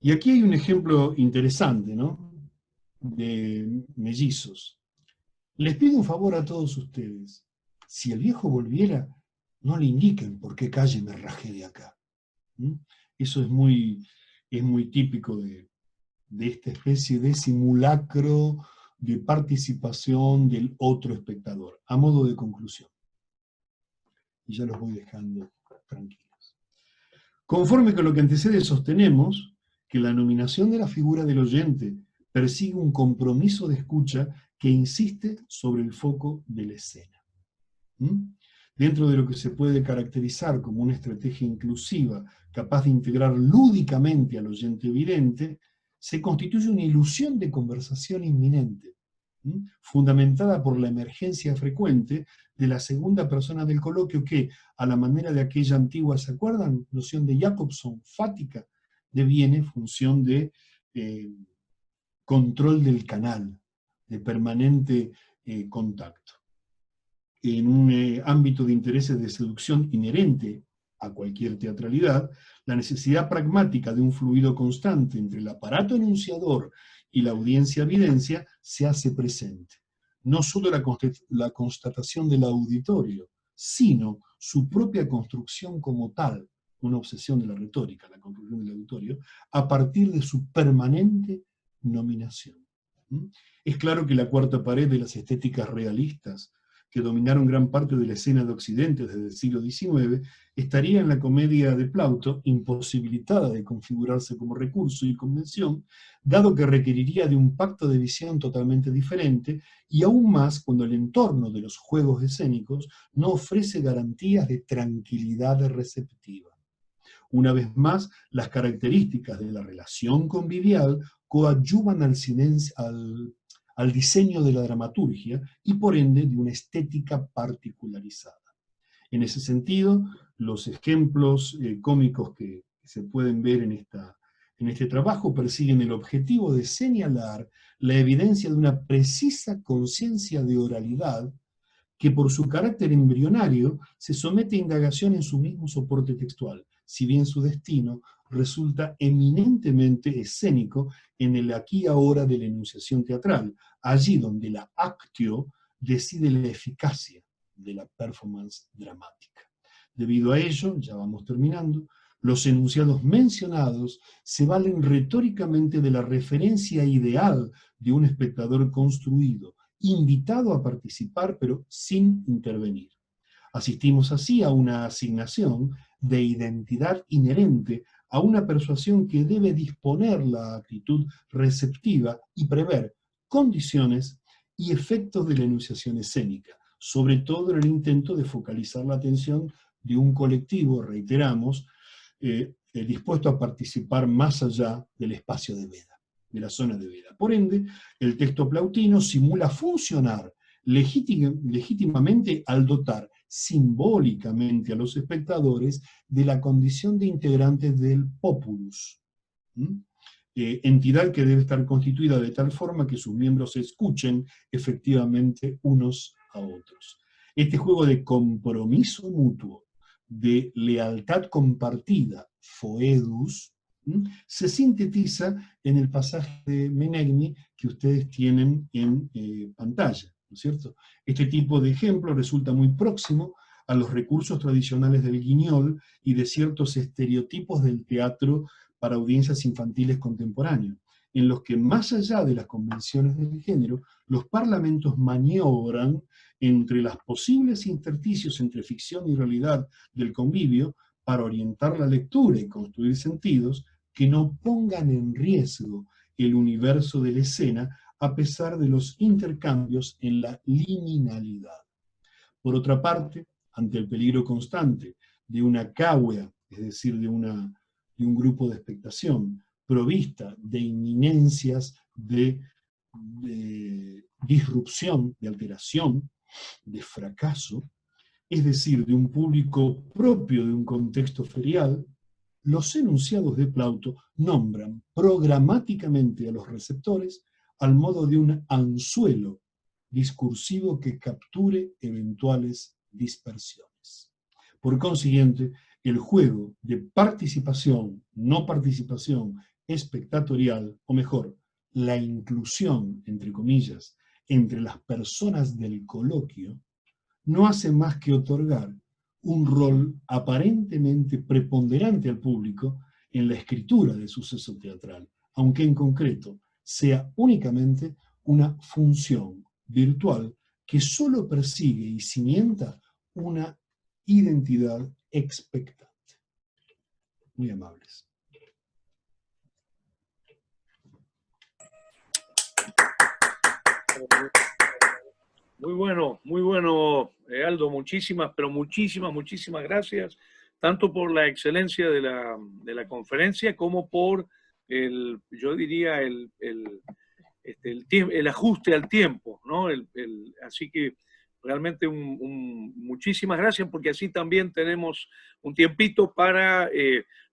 Y aquí hay un ejemplo interesante, ¿no?, de mellizos. Les pido un favor a todos ustedes. Si el viejo volviera, no le indiquen por qué calle me rajé de acá. Eso es muy típico de esta especie de simulacro de participación del otro espectador, a modo de conclusión. Y ya los voy dejando tranquilos. Conforme con lo que antecede, sostenemos que la nominación de la figura del oyente persigue un compromiso de escucha que insiste sobre el foco de la escena. Dentro de lo que se puede caracterizar como una estrategia inclusiva capaz de integrar lúdicamente al oyente vidente, se constituye una ilusión de conversación inminente, fundamentada por la emergencia frecuente de la segunda persona del coloquio que, a la manera de aquella antigua, ¿se acuerdan?, noción de Jacobson, fática, deviene función de control del canal, de permanente contacto. En un ámbito de intereses de seducción inherente a cualquier teatralidad, la necesidad pragmática de un fluido constante entre el aparato enunciador y la audiencia videncia se hace presente. No solo la constatación del auditorio, sino su propia construcción como tal, una obsesión de la retórica, la construcción del auditorio, a partir de su permanente nominación. Es claro que la cuarta pared de las estéticas realistas, que dominaron gran parte de la escena de Occidente desde el siglo XIX, estaría en la comedia de Plauto imposibilitada de configurarse como recurso y convención, dado que requeriría de un pacto de visión totalmente diferente, y aún más cuando el entorno de los juegos escénicos no ofrece garantías de tranquilidad receptiva. Una vez más, las características de la relación convivial coadyuvan al diseño de la dramaturgia y por ende de una estética particularizada. En ese sentido, los ejemplos cómicos que se pueden ver en este trabajo persiguen el objetivo de señalar la evidencia de una precisa conciencia de oralidad que por su carácter embrionario se somete a indagación en su mismo soporte textual, si bien su destino resulta eminentemente escénico en el aquí y ahora de la enunciación teatral, allí donde la actio decide la eficacia de la performance dramática. Debido a ello, ya vamos terminando, los enunciados mencionados se valen retóricamente de la referencia ideal de un espectador construido, invitado a participar pero sin intervenir. Asistimos así a una asignación de identidad inherente a una persuasión que debe disponer la actitud receptiva y prever condiciones y efectos de la enunciación escénica, sobre todo en el intento de focalizar la atención de un colectivo, reiteramos, dispuesto a participar más allá del espacio de veda, de la zona de veda. Por ende, el texto plautino simula funcionar legítimamente al dotar simbólicamente a los espectadores de la condición de integrantes del populus, entidad que debe estar constituida de tal forma que sus miembros se escuchen efectivamente unos a otros. Este juego de compromiso mutuo, de lealtad compartida, foedus, se sintetiza en el pasaje de Menegni que ustedes tienen en pantalla, ¿no es cierto? Este tipo de ejemplo resulta muy próximo a los recursos tradicionales del guiñol y de ciertos estereotipos del teatro para audiencias infantiles contemporáneos, en los que más allá de las convenciones del género, los parlamentos maniobran entre los posibles intersticios entre ficción y realidad del convivio para orientar la lectura y construir sentidos que no pongan en riesgo el universo de la escena a pesar de los intercambios en la liminalidad. Por otra parte, ante el peligro constante de una cauea, es decir, de un grupo de expectación, provista de inminencias de disrupción, de alteración, de fracaso, es decir, de un público propio de un contexto ferial, los enunciados de Plauto nombran programáticamente a los receptores al modo de un anzuelo discursivo que capture eventuales dispersiones. Por consiguiente, el juego de participación, no participación espectatorial, o mejor, la inclusión, entre comillas, entre las personas del coloquio, no hace más que otorgar un rol aparentemente preponderante al público en la escritura del suceso teatral, aunque en concreto sea únicamente una función virtual que solo persigue y cimienta una identidad expectante. Muy amables. Muy bueno, Aldo, muchísimas gracias, tanto por la excelencia de la conferencia como por yo diría, el ajuste al tiempo, ¿no? Así que realmente muchísimas gracias, porque así también tenemos un tiempito para,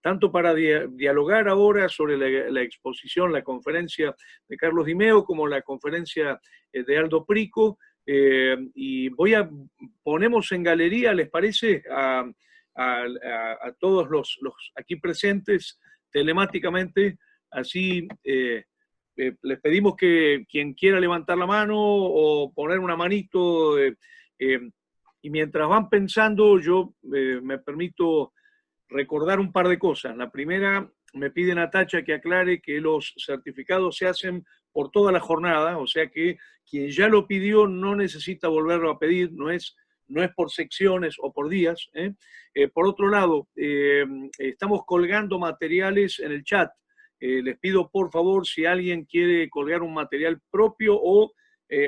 tanto para dialogar ahora sobre la exposición, la conferencia de Carlos Di Meo, como la conferencia de Aldo Prico, y ponemos en galería, ¿les parece?, a todos los aquí presentes telemáticamente, así les pedimos que quien quiera levantar la mano o poner una manito, y mientras van pensando, yo me permito recordar un par de cosas. La primera, me pide Natacha que aclare que los certificados se hacen por toda la jornada, o sea que quien ya lo pidió no necesita volverlo a pedir, no es por secciones o por días. Por otro lado, estamos colgando materiales en el chat. Les pido por favor, si alguien quiere colgar un material propio o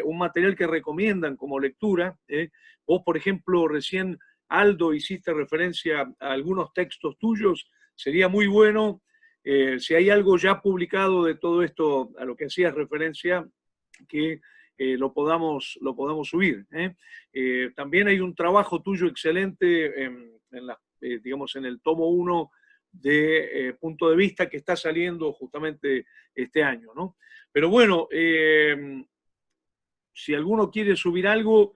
un material que recomiendan como lectura. Vos, por ejemplo, recién, Aldo, hiciste referencia a algunos textos tuyos. Sería muy bueno, si hay algo ya publicado de todo esto a lo que hacías referencia, que lo podamos subir. También hay un trabajo tuyo excelente digamos, en el tomo 1 de Punto de Vista, que está saliendo justamente este año, ¿no? Pero bueno, si alguno quiere subir algo,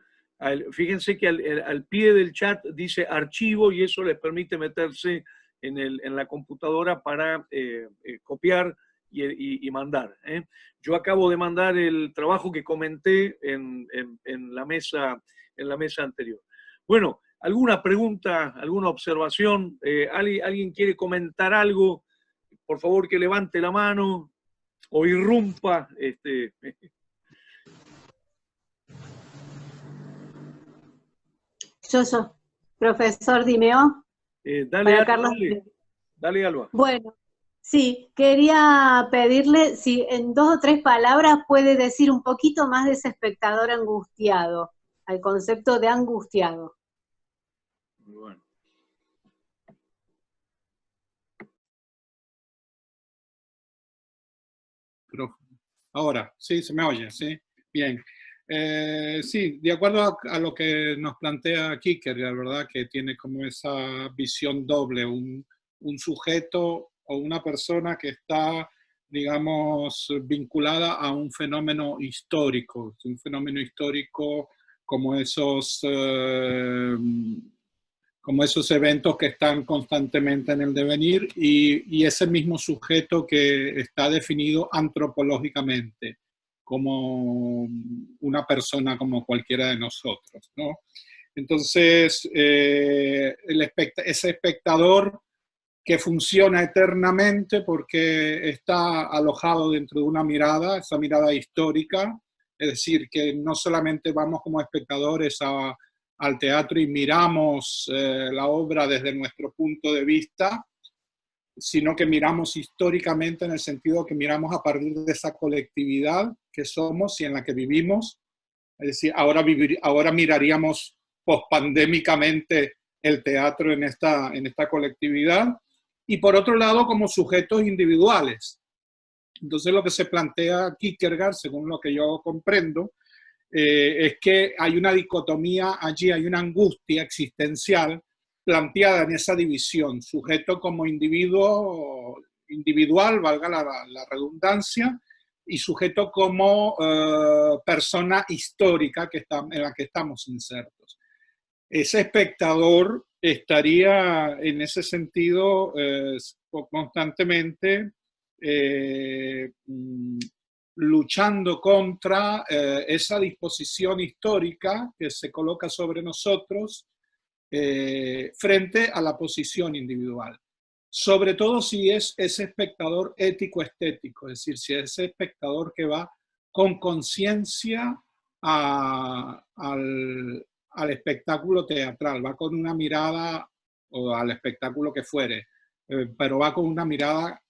fíjense que al pie del chat dice archivo, y eso les permite meterse en la computadora para copiar y mandar. Yo acabo de mandar el trabajo que comenté en la mesa anterior. Bueno, ¿alguna pregunta, alguna observación? ¿Alguien quiere comentar algo? Por favor, que levante la mano o irrumpa. Yo, profesor Di Meo. Dale, Alba, Carlos. Dale, Alba. Bueno, sí, quería pedirle si en 2 o 3 palabras puede decir un poquito más de ese espectador angustiado, al concepto de angustiado. Muy bueno. Ahora, sí, se me oye, ¿sí? Bien. Sí, de acuerdo a lo que nos plantea Kierkegaard, ¿verdad? Que tiene como esa visión doble, un sujeto o una persona que está, digamos, vinculada a un fenómeno histórico como esos eventos que están constantemente en el devenir y ese mismo sujeto que está definido antropológicamente como una persona como cualquiera de nosotros, ¿no? Entonces, ese espectador que funciona eternamente porque está alojado dentro de una mirada, esa mirada histórica, es decir, que no solamente vamos como espectadores al teatro y miramos la obra desde nuestro punto de vista, sino que miramos históricamente en el sentido que miramos a partir de esa colectividad que somos y en la que vivimos. Es decir, ahora miraríamos pospandémicamente el teatro en esta colectividad. Y por otro lado, como sujetos individuales. Entonces lo que se plantea Kierkegaard, según lo que yo comprendo, es que hay una dicotomía allí, hay una angustia existencial planteada en esa división, sujeto como individuo individual, valga la redundancia, y sujeto como persona histórica en la que estamos insertos. Ese espectador estaría en ese sentido constantemente luchando contra esa disposición histórica que se coloca sobre nosotros frente a la posición individual. Sobre todo si es ese espectador ético-estético, es decir, si es ese espectador que va con conciencia al espectáculo teatral, va con una mirada, o al espectáculo que fuere, pero va con una mirada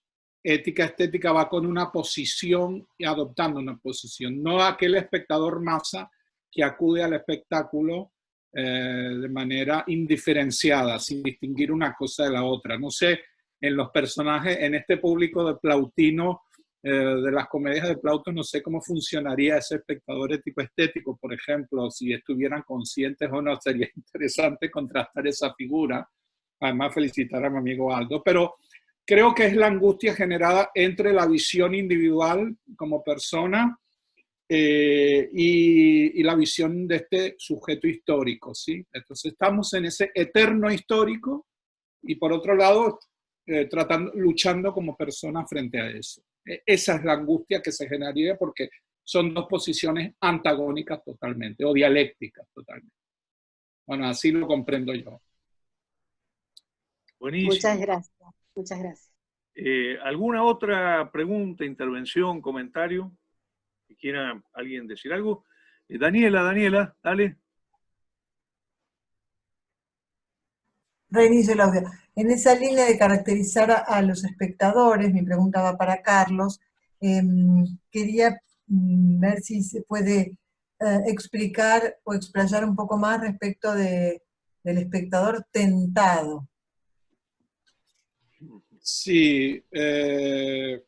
ética, estética, va con una posición y adoptando una posición, no aquel espectador masa que acude al espectáculo de manera indiferenciada, sin distinguir una cosa de la otra. No sé, en los personajes, en este público de Plautino, de las comedias de Plauto, no sé cómo funcionaría ese espectador ético-estético, por ejemplo, si estuvieran conscientes o no, sería interesante contrastar esa figura. Además, felicitar a mi amigo Aldo, pero creo que es la angustia generada entre la visión individual como persona y la visión de este sujeto histórico, ¿sí? Entonces estamos en ese eterno histórico y por otro lado luchando como persona frente a eso. Esa es la angustia que se generaría porque son dos posiciones antagónicas totalmente, o dialécticas totalmente. Bueno, así lo comprendo yo. Buenísimo. Muchas gracias, muchas gracias. ¿Alguna otra pregunta, intervención, comentario? Si quiera alguien decir algo. Daniela, dale. Reinicio el audio. En esa línea de caracterizar a los espectadores, mi pregunta va para Carlos, quería ver si se puede explicar o explayar un poco más respecto del espectador tentado. Sí, el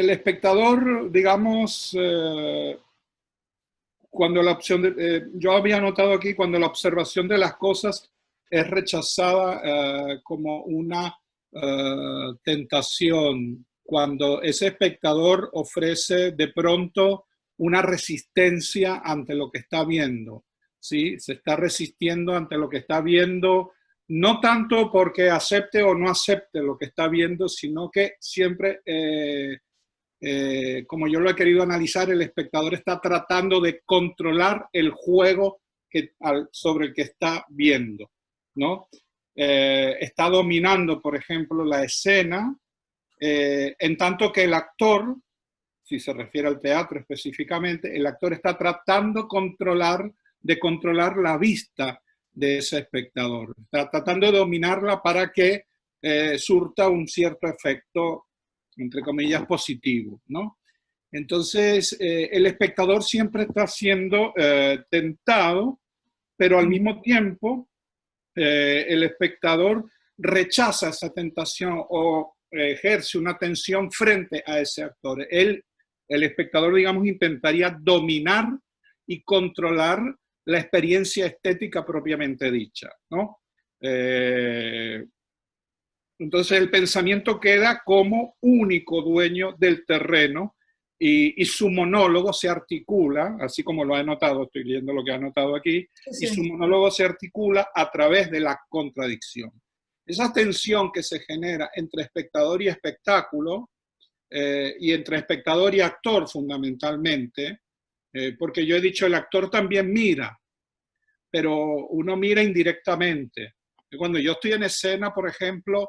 espectador, digamos, cuando la opción yo había notado aquí, cuando la observación de las cosas es rechazada como una tentación, cuando ese espectador ofrece de pronto una resistencia ante lo que está viendo, ¿sí? Se está resistiendo ante lo que está viendo, no tanto porque acepte o no acepte lo que está viendo, sino que siempre, como yo lo he querido analizar, el espectador está tratando de controlar el juego sobre el que está viendo, ¿no? Está dominando, por ejemplo, la escena, en tanto que el actor, si se refiere al teatro específicamente, el actor está tratando de controlar la vista de ese espectador. Está tratando de dominarla para que surta un cierto efecto, entre comillas, positivo, ¿no? Entonces, el espectador siempre está siendo tentado, pero al mismo tiempo el espectador rechaza esa tentación o ejerce una atención frente a ese actor. El espectador, digamos, intentaría dominar y controlar la experiencia estética propiamente dicha, ¿no? Entonces el pensamiento queda como único dueño del terreno y su monólogo se articula, así como lo ha anotado, estoy leyendo lo que ha anotado aquí, Sí. y su monólogo se articula a través de la contradicción. Esa tensión que se genera entre espectador y espectáculo, y entre espectador y actor fundamentalmente, porque yo he dicho el actor también mira, pero uno mira indirectamente. Cuando yo estoy en escena, por ejemplo,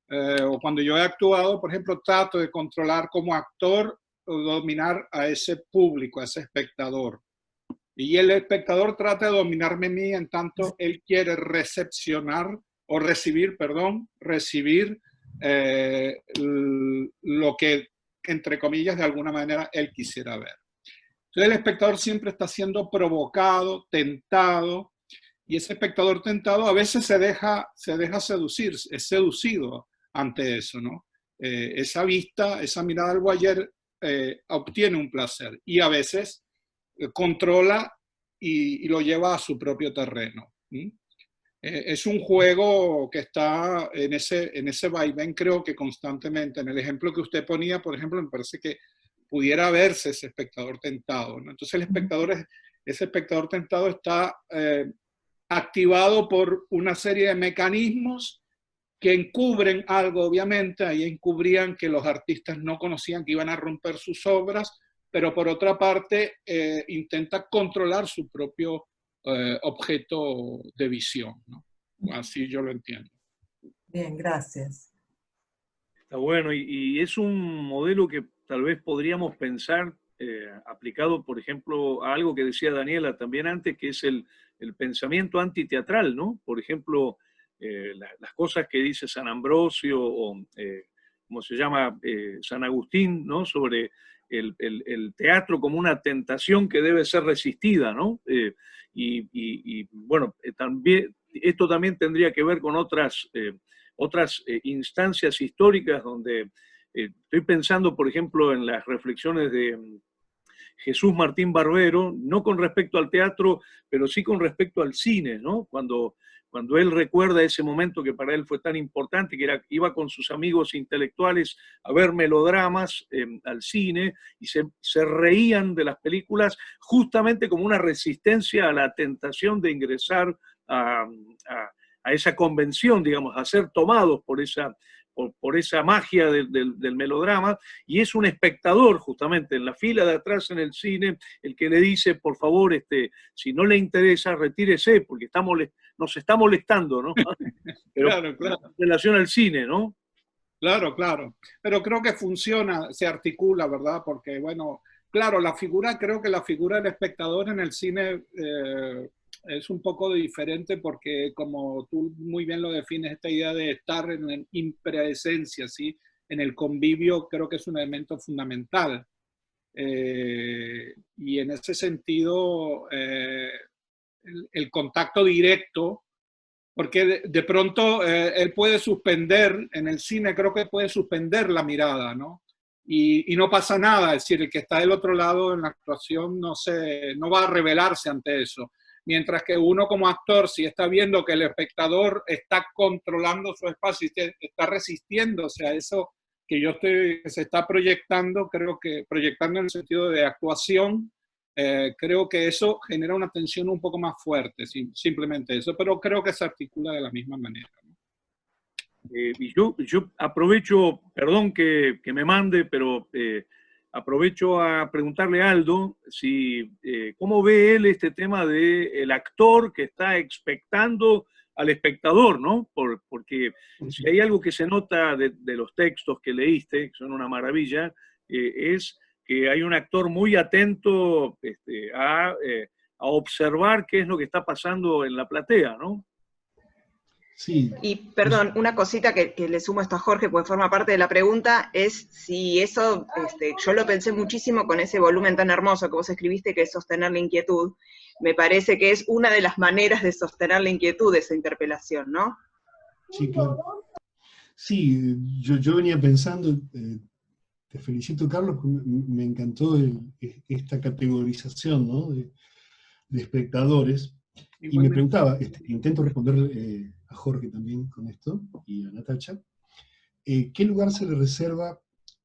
o cuando yo he actuado, por ejemplo, trato de controlar como actor o dominar a ese público, a ese espectador. Y el espectador trata de dominarme a mí en tanto él quiere recepcionar o recibir, perdón, recibir lo que, entre comillas, de alguna manera él quisiera ver. Entonces el espectador siempre está siendo provocado, tentado, y ese espectador tentado a veces se deja seducir, es seducido ante eso, ¿no? Esa vista, esa mirada al voyeur obtiene un placer y a veces controla y lo lleva a su propio terreno. Es un juego que está en ese vaivén, creo que constantemente. En el ejemplo que usted ponía, por ejemplo, me parece que pudiera verse ese espectador tentado, ¿no? Entonces ese espectador tentado está activado por una serie de mecanismos que encubren algo, obviamente. Ahí encubrían que los artistas no conocían que iban a romper sus obras, pero por otra parte intenta controlar su propio objeto de visión, ¿no? Así yo lo entiendo. Bien, gracias. Está bueno, y es un modelo que tal vez podríamos pensar aplicado, por ejemplo, a algo que decía Daniela también antes, que es el pensamiento antiteatral, ¿no? Por ejemplo, las cosas que dice San Ambrosio o, ¿cómo se llama? San Agustín, ¿no? Sobre el teatro como una tentación que debe ser resistida, ¿no? Y bueno, también, esto también tendría que ver con otras instancias históricas donde estoy pensando, por ejemplo, en las reflexiones de Jesús Martín Barbero, no con respecto al teatro, pero sí con respecto al cine, ¿no? Cuando él recuerda ese momento que para él fue tan importante, que iba con sus amigos intelectuales a ver melodramas al cine y se reían de las películas justamente como una resistencia a la tentación de ingresar a esa convención, digamos, a ser tomados por esa magia del melodrama, y es un espectador justamente en la fila de atrás en el cine el que le dice, por favor, si no le interesa, retírese, porque nos está molestando, ¿no? Pero Claro. en relación al cine, ¿no? Claro. Pero creo que funciona, se articula, ¿verdad? Porque, bueno, claro, creo que la figura del espectador en el cine es un poco diferente porque, como tú muy bien lo defines, esta idea de estar en impresencia, ¿sí? En el convivio, creo que es un elemento fundamental. Y en ese sentido, el contacto directo, porque de pronto él puede suspender, en el cine creo que puede suspender la mirada, ¿no? Y no pasa nada, es decir, el que está del otro lado en la actuación no va a rebelarse ante eso. Mientras que uno como actor, si está viendo que el espectador está controlando su espacio y está resistiéndose a eso que se está proyectando, creo que proyectando en el sentido de actuación, creo que eso genera una tensión un poco más fuerte, simplemente eso, pero creo que se articula de la misma manera, ¿no? Y yo aprovecho, perdón que me mande, pero aprovecho a preguntarle a Aldo cómo ve él este tema del actor que está expectando al espectador, ¿no? Porque si hay algo que se nota de los textos que leíste, que son una maravilla, es que hay un actor muy atento a observar qué es lo que está pasando en la platea, ¿no? Sí. Y perdón, una cosita que le sumo esto a Jorge, pues forma parte de la pregunta, es si eso, yo lo pensé muchísimo con ese volumen tan hermoso que vos escribiste, que es sostener la inquietud. Me parece que es una de las maneras de sostener la inquietud de esa interpelación, ¿no? Sí, claro. Sí, yo venía pensando, te felicito Carlos, me encantó esta categorización, ¿no? de espectadores, y me preguntaba, intento responder a Jorge también con esto, y a Natacha, ¿qué lugar se le reserva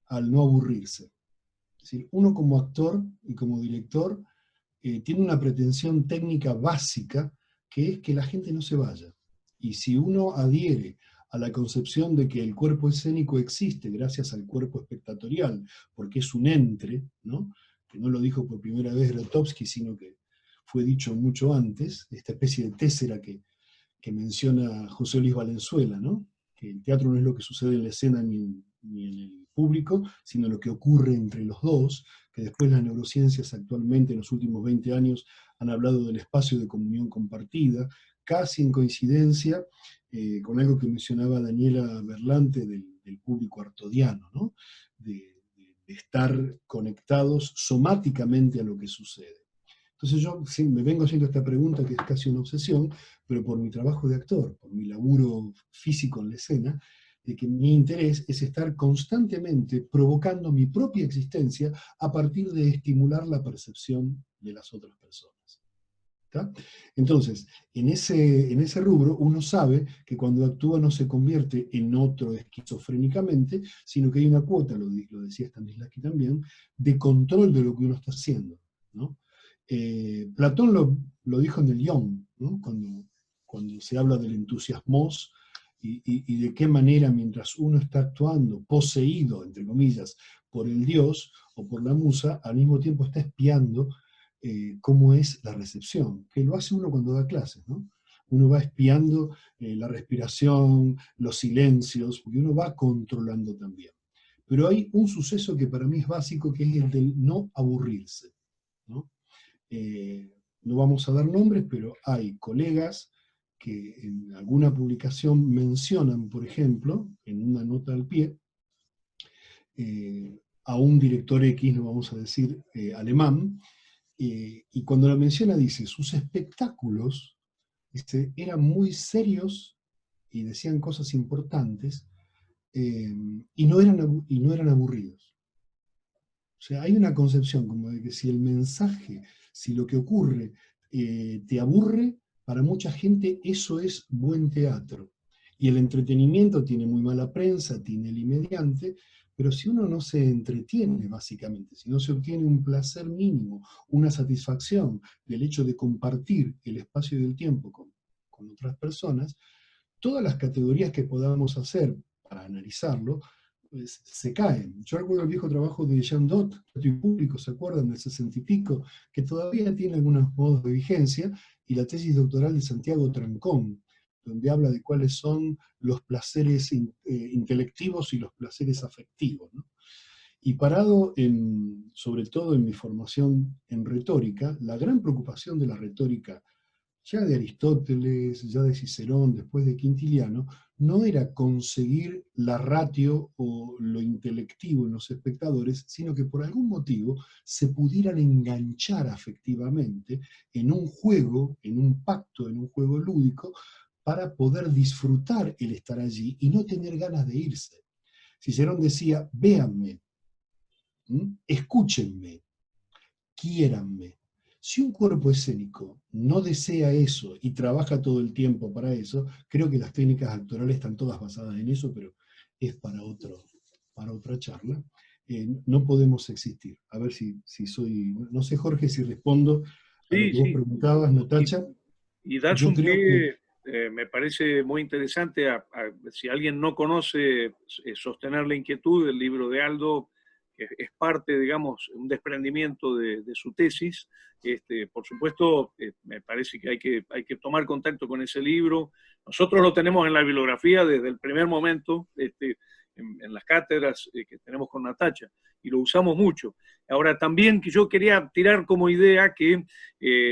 al no aburrirse? Es decir, uno como actor y como director tiene una pretensión técnica básica, que es que la gente no se vaya. Y si uno adhiere a la concepción de que el cuerpo escénico existe gracias al cuerpo espectatorial, porque es un entre, ¿no? Que no lo dijo por primera vez Grotowski, sino que fue dicho mucho antes, esta especie de tésera que menciona José Luis Valenzuela, ¿no? Que el teatro no es lo que sucede en la escena ni en el público, sino lo que ocurre entre los dos, que después las neurociencias actualmente en los últimos 20 años han hablado del espacio de comunión compartida, casi en coincidencia con algo que mencionaba Daniela Berlante del público artodiano, ¿no? de estar conectados somáticamente a lo que sucede. Entonces yo sí, me vengo haciendo esta pregunta que es casi una obsesión, pero por mi trabajo de actor, por mi laburo físico en la escena, de que mi interés es estar constantemente provocando mi propia existencia a partir de estimular la percepción de las otras personas. ¿Está? Entonces, en ese rubro uno sabe que cuando actúa no se convierte en otro esquizofrénicamente, sino que hay una cuota, lo decía Stanislavski también, de control de lo que uno está haciendo, ¿no? Platón lo dijo en el Ion, ¿no? Cuando se habla del entusiasmos y de qué manera mientras uno está actuando, poseído, entre comillas, por el dios o por la musa, al mismo tiempo está espiando cómo es la recepción, que lo hace uno cuando da clases, ¿no? Uno va espiando la respiración, los silencios, porque uno va controlando también. Pero hay un suceso que para mí es básico, que es el del no aburrirse, ¿no? No vamos a dar nombres, pero hay colegas que en alguna publicación mencionan, por ejemplo, en una nota al pie, a un director X, no vamos a decir alemán, y cuando lo menciona dice, sus espectáculos dice, eran muy serios y decían cosas importantes, y no eran aburridos. O sea, hay una concepción como de que si el mensaje, si lo que ocurre te aburre, para mucha gente eso es buen teatro. Y el entretenimiento tiene muy mala prensa, tiene el mediante, pero si uno no se entretiene, básicamente, si no se obtiene un placer mínimo, una satisfacción del hecho de compartir el espacio y el tiempo con otras personas, todas las categorías que podamos hacer para analizarlo, pues, se caen. Yo recuerdo el viejo trabajo de Jean Dot, Teatro y Público, ¿se acuerdan? Del 60 y pico, que todavía tiene algunos modos de vigencia, y la tesis doctoral de Santiago Trancón, donde habla de cuáles son los placeres intelectivos y los placeres afectivos, ¿no? Y parado sobre todo en mi formación en retórica, la gran preocupación de la retórica, ya de Aristóteles, ya de Cicerón, después de Quintiliano, no era conseguir la ratio o lo intelectivo en los espectadores, sino que por algún motivo se pudieran enganchar afectivamente en un juego, en un pacto, en un juego lúdico, para poder disfrutar el estar allí y no tener ganas de irse. Cicerón decía, véanme, escúchenme, quiéranme. Si un cuerpo escénico no desea eso y trabaja todo el tiempo para eso, creo que las técnicas actorales están todas basadas en eso, pero es para otra charla. No podemos existir. A ver si soy... No sé, Jorge, si respondo a lo que vos preguntabas, Natacha. Y das un pie, me parece muy interesante, si alguien no conoce Sostener la Inquietud, el libro de Aldo, que es parte, digamos, un desprendimiento de su tesis. Por supuesto, me parece que hay que tomar contacto con ese libro. Nosotros lo tenemos en la bibliografía desde el primer momento, en las cátedras que tenemos con Natacha, y lo usamos mucho. Ahora, también que yo quería tirar como idea que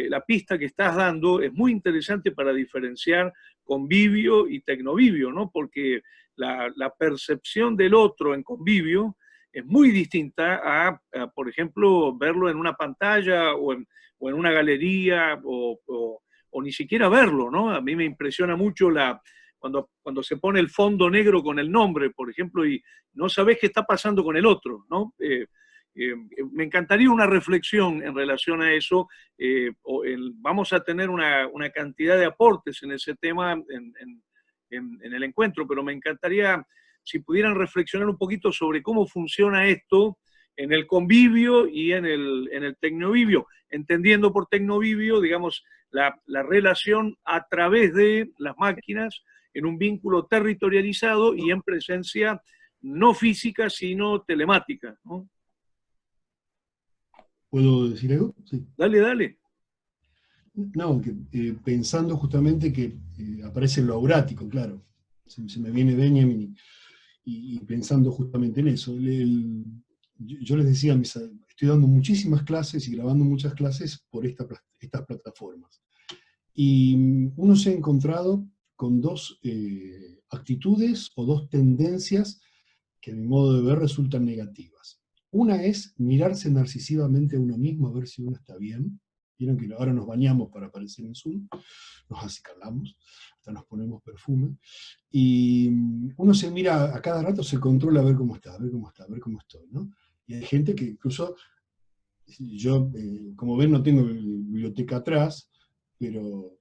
la pista que estás dando es muy interesante para diferenciar convivio y tecnovivio, ¿no? Porque la percepción del otro en convivio es muy distinta a, por ejemplo, verlo en una pantalla o en una galería o ni siquiera verlo, ¿no? A mí me impresiona mucho cuando se pone el fondo negro con el nombre, por ejemplo, y no sabés qué está pasando con el otro, ¿no? Me encantaría una reflexión en relación a eso. Vamos a tener una cantidad de aportes en ese tema en el encuentro, pero me encantaría si pudieran reflexionar un poquito sobre cómo funciona esto en el convivio y en el tecnovivio, entendiendo por tecnovivio, digamos, la relación a través de las máquinas en un vínculo territorializado y en presencia no física, sino telemática, ¿no? ¿Puedo decir algo? Sí. Dale, dale. No, que, pensando justamente que aparece lo aurático, claro. Se me viene Benjamin y pensando justamente en eso. Yo les decía, estoy dando muchísimas clases y grabando muchas clases por estas plataformas. Y uno se ha encontrado con dos actitudes o dos tendencias que a mi modo de ver resultan negativas. Una es mirarse narcisivamente a uno mismo a ver si uno está bien. Vieron que ahora nos bañamos para aparecer en Zoom, nos acicalamos, hasta nos ponemos perfume, y uno se mira a cada rato, se controla a ver cómo está, a ver cómo está, a ver cómo estoy, ¿no? Y hay gente que incluso, yo, como ven, no tengo biblioteca atrás, pero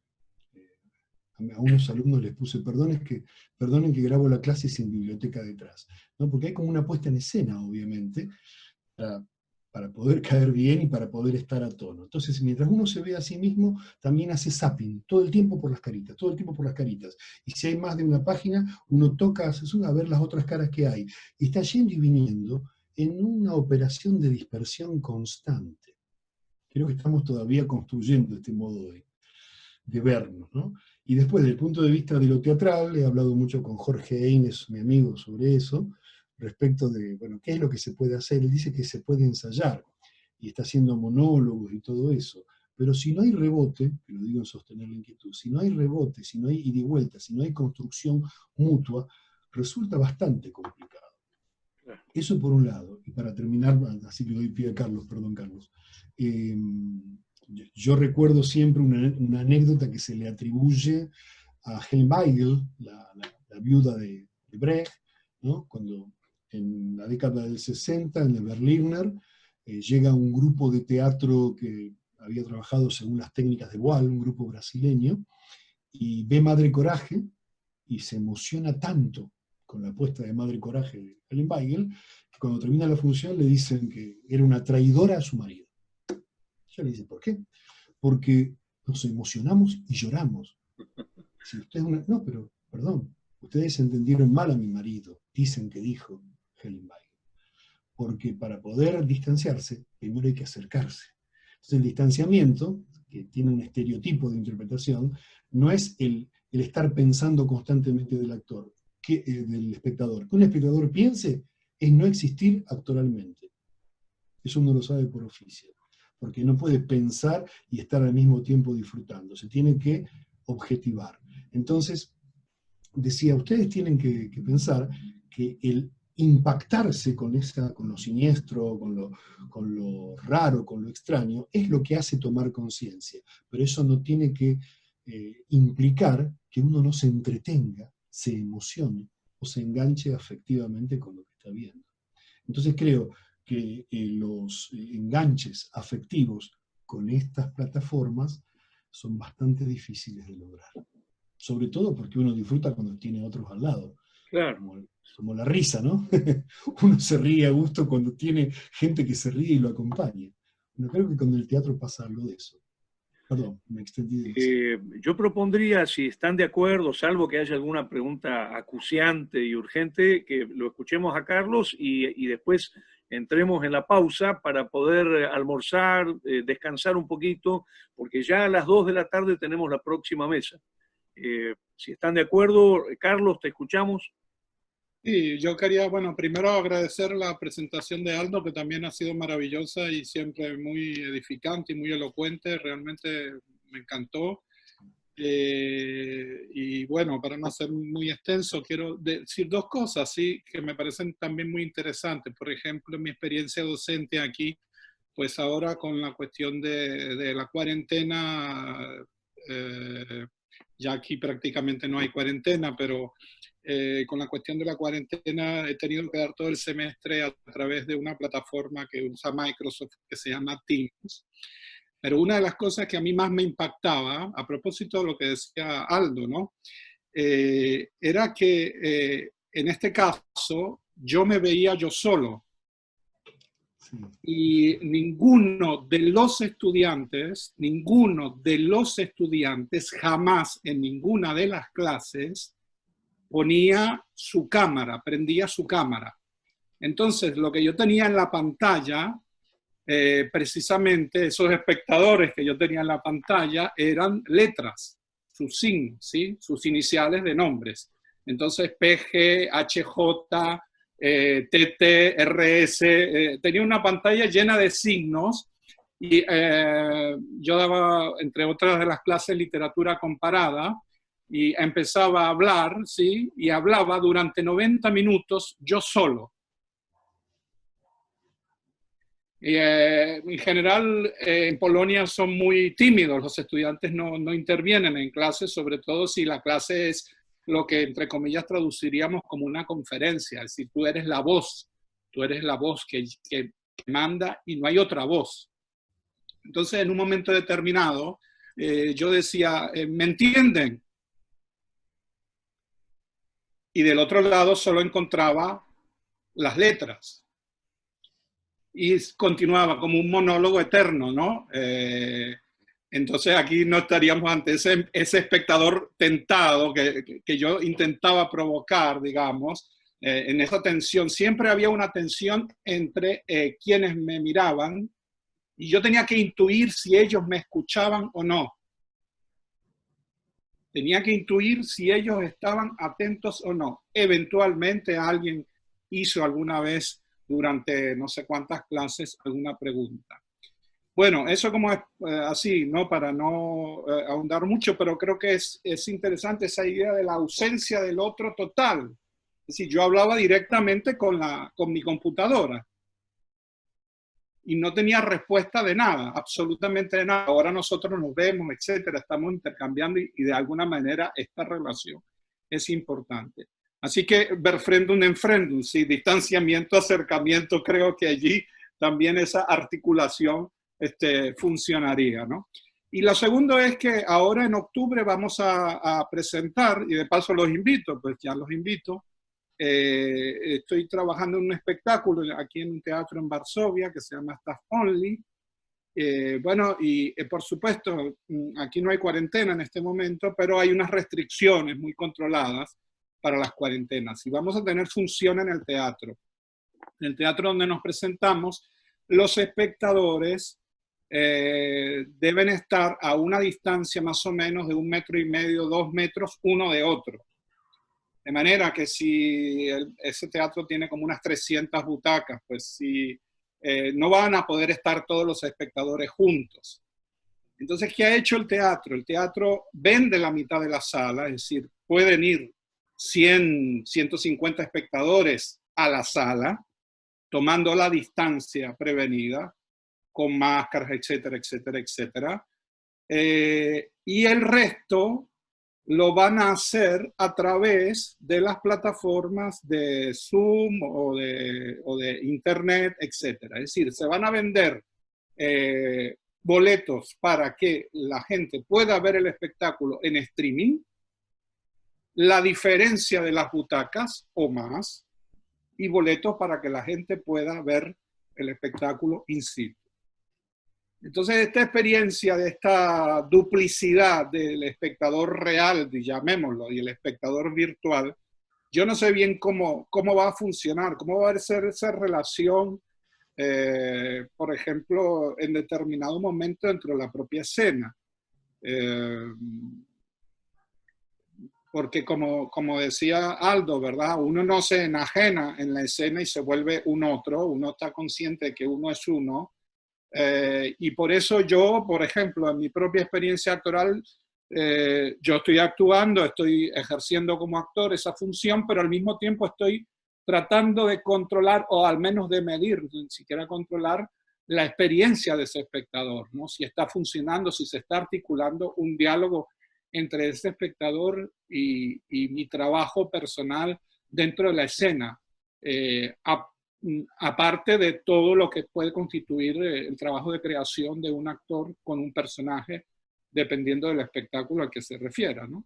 a unos alumnos les puse, perdonen que grabo la clase sin biblioteca detrás, ¿no? Porque hay como una puesta en escena, obviamente, para poder caer bien y para poder estar a tono. Entonces, mientras uno se ve a sí mismo, también hace zapping, todo el tiempo por las caritas, todo el tiempo por las caritas. Y si hay más de una página, uno toca, hace zoom a ver las otras caras que hay. Y está yendo y viniendo en una operación de dispersión constante. Creo que estamos todavía construyendo este modo de vernos, ¿no? Y después, desde el punto de vista de lo teatral, he hablado mucho con Jorge Eines, mi amigo, sobre eso, respecto de, bueno, ¿qué es lo que se puede hacer? Él dice que se puede ensayar, y está haciendo monólogos y todo eso, pero si no hay rebote, que lo digo en sostener la inquietud, si no hay rebote, si no hay ida y vuelta, si no hay construcción mutua, resulta bastante complicado. Eso por un lado, y para terminar, así que doy pie a Carlos, perdón Carlos, yo recuerdo siempre una anécdota que se le atribuye a Helen Weigel, la viuda de Brecht, ¿no? Cuando en la década del 60, en el Berliner, llega un grupo de teatro que había trabajado según las técnicas de Boal, un grupo brasileño, y ve Madre Coraje, y se emociona tanto con la puesta de Madre Coraje de Helen Weigel, que cuando termina la función le dicen que era una traidora a su marido. Ella le dice, ¿por qué? Porque nos emocionamos y lloramos. Si usted no, pero, perdón, ustedes entendieron mal a mi marido, dicen que dijo Helen Weigel. Porque para poder distanciarse, primero hay que acercarse. Entonces el distanciamiento, que tiene un estereotipo de interpretación, no es el estar pensando constantemente del actor, del espectador. Que un espectador piense es no existir actoralmente. Eso uno lo sabe por oficio. Porque no puede pensar y estar al mismo tiempo disfrutando. Se tiene que objetivar. Entonces, decía, ustedes tienen que pensar que el impactarse con lo siniestro, con lo raro, con lo extraño, es lo que hace tomar conciencia. Pero eso no tiene que implicar que uno no se entretenga, se emocione o se enganche afectivamente con lo que está viendo. Entonces creo que los enganches afectivos con estas plataformas son bastante difíciles de lograr. Sobre todo porque uno disfruta cuando tiene otros al lado. Claro. Como la risa, ¿no? Uno se ríe a gusto cuando tiene gente que se ríe y lo acompaña. Bueno, creo que con el teatro pasa algo de eso. Perdón, me extendí. Yo propondría, si están de acuerdo, salvo que haya alguna pregunta acuciante y urgente, que lo escuchemos a Carlos y después entremos en la pausa para poder almorzar, descansar un poquito, porque ya a las 2 de la tarde tenemos la próxima mesa. Si están de acuerdo, Carlos, te escuchamos. Sí, yo quería, bueno, primero agradecer la presentación de Aldo, que también ha sido maravillosa y siempre muy edificante y muy elocuente, realmente me encantó. Y bueno, para no ser muy extenso, quiero decir dos cosas, sí, que me parecen también muy interesantes. Por ejemplo, mi experiencia docente aquí, pues ahora con la cuestión de la cuarentena, ya aquí prácticamente no hay cuarentena, pero con la cuestión de la cuarentena he tenido que dar todo el semestre a través de una plataforma que usa Microsoft que se llama Teams. Pero una de las cosas que a mí más me impactaba, a propósito de lo que decía Aldo, ¿no? Era que en este caso yo me veía yo solo. Sí. Y ninguno de los estudiantes jamás en ninguna de las clases ponía su cámara, prendía su cámara. Entonces, lo que yo tenía en la pantalla, precisamente esos espectadores que yo tenía en la pantalla eran letras, sus signos, ¿sí? Sus iniciales de nombres. Entonces, PG, HJ, TT, RS, tenía una pantalla llena de signos y yo daba, entre otras de las clases, literatura comparada y empezaba a hablar, ¿sí? Y hablaba durante 90 minutos yo solo. Y, en general, en Polonia son muy tímidos, los estudiantes no intervienen en clases, sobre todo si la clase es lo que, entre comillas, traduciríamos como una conferencia, es decir, tú eres la voz que manda y no hay otra voz. Entonces, en un momento determinado, yo decía, ¿me entienden? Y del otro lado solo encontraba las letras. Y continuaba como un monólogo eterno, ¿no? Entonces aquí no estaríamos ante ese espectador tentado que yo intentaba provocar, digamos, en esa tensión. Siempre había una tensión entre quienes me miraban y yo tenía que intuir si ellos me escuchaban o no. Tenía que intuir si ellos estaban atentos o no. Eventualmente alguien hizo alguna vez durante no sé cuántas clases alguna pregunta. Bueno, eso como es así, ¿no? Para no ahondar mucho, pero creo que es interesante esa idea de la ausencia del otro total. Es decir, yo hablaba directamente con mi computadora y no tenía respuesta de nada, absolutamente de nada. Ahora nosotros nos vemos, etcétera, estamos intercambiando y de alguna manera esta relación es importante. Así que verfremdung enfremdung, sí, distanciamiento, acercamiento, creo que allí también esa articulación funcionaría, ¿no? Y lo segundo es que ahora en octubre vamos a presentar, y de paso los invito, pues ya los invito, estoy trabajando en un espectáculo aquí en un teatro en Varsovia que se llama Staff Only. Bueno, y por supuesto, aquí no hay cuarentena en este momento, pero hay unas restricciones muy controladas para las cuarentenas. Y vamos a tener función en el teatro. En el teatro donde nos presentamos, los espectadores deben estar a una distancia más o menos de 1,5 metros, 2 metros uno de otro. De manera que si ese teatro tiene como unas 300 butacas, pues si no van a poder estar todos los espectadores juntos. Entonces, ¿qué ha hecho el teatro? El teatro vende la mitad de la sala, es decir, pueden ir 100, 150 espectadores a la sala, tomando la distancia prevenida, con máscaras, etcétera, etcétera, etcétera. Y el resto lo van a hacer a través de las plataformas de Zoom o de Internet, etcétera. Es decir, se van a vender boletos para que la gente pueda ver el espectáculo en streaming, la diferencia de las butacas o más, y boletos para que la gente pueda ver el espectáculo in situ. Entonces, esta experiencia de esta duplicidad del espectador real, llamémoslo, y el espectador virtual, yo no sé bien cómo va a funcionar, cómo va a ser esa relación, por ejemplo, en determinado momento dentro de la propia escena. Porque como decía Aldo, ¿verdad? Uno no se enajena en la escena y se vuelve un otro, uno está consciente de que uno es uno. Y por eso yo, por ejemplo, en mi propia experiencia actoral, yo estoy actuando, estoy ejerciendo como actor esa función, pero al mismo tiempo estoy tratando de controlar, o al menos de medir, ni siquiera controlar, la experiencia de ese espectador, ¿no? Si está funcionando, si se está articulando un diálogo entre ese espectador y mi trabajo personal dentro de la escena, aparte de todo lo que puede constituir el trabajo de creación de un actor con un personaje, dependiendo del espectáculo al que se refiera, ¿no?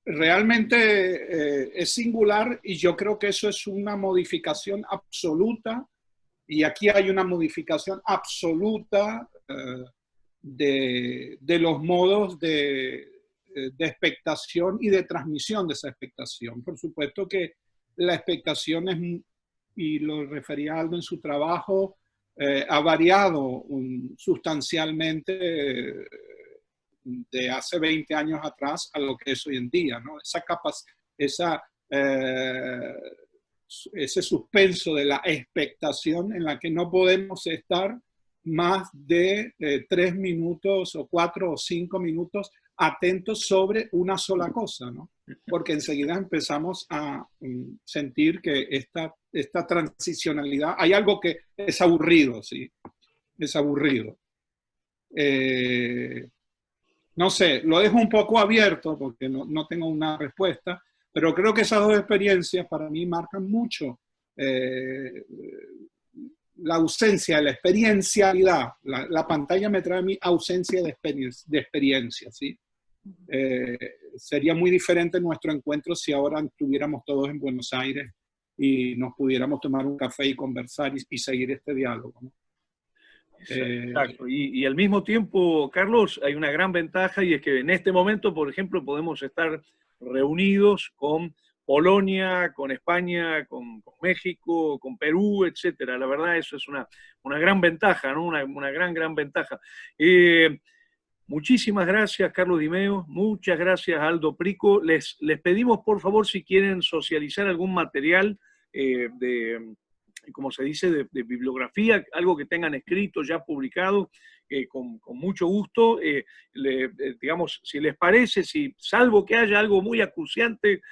Realmente es singular, y yo creo que eso es una modificación absoluta, y aquí hay una modificación absoluta de los modos de expectación y de transmisión de esa expectación. Por supuesto que la expectación es, y lo refería Aldo en su trabajo, ha variado sustancialmente de hace 20 años atrás a lo que es hoy en día, ¿no? Ese suspenso de la expectación en la que no podemos estar más de 3 minutos o 4 o 5 minutos atentos sobre una sola cosa, ¿no? Porque enseguida empezamos a sentir que esta transicionalidad, hay algo que es aburrido, ¿sí? Es aburrido. No sé, lo dejo un poco abierto porque no tengo una respuesta, pero creo que esas dos experiencias para mí marcan mucho la ausencia de la experiencialidad. La pantalla me trae a mí ausencia de experiencia, ¿sí? Sería muy diferente nuestro encuentro si ahora estuviéramos todos en Buenos Aires y nos pudiéramos tomar un café y conversar y seguir este diálogo, ¿no? Exacto. Y al mismo tiempo, Carlos, hay una gran ventaja, y es que en este momento, por ejemplo, podemos estar reunidos con Polonia, con España, con México, con Perú, etcétera. La verdad, eso es una gran ventaja, ¿no? Una gran ventaja. Muchísimas gracias, Carlos Di Meo. Muchas gracias, Aldo Prico. Les pedimos, por favor, si quieren socializar algún material como se dice, de bibliografía, algo que tengan escrito, ya publicado, con mucho gusto. Digamos, si les parece, salvo que haya algo muy acuciante,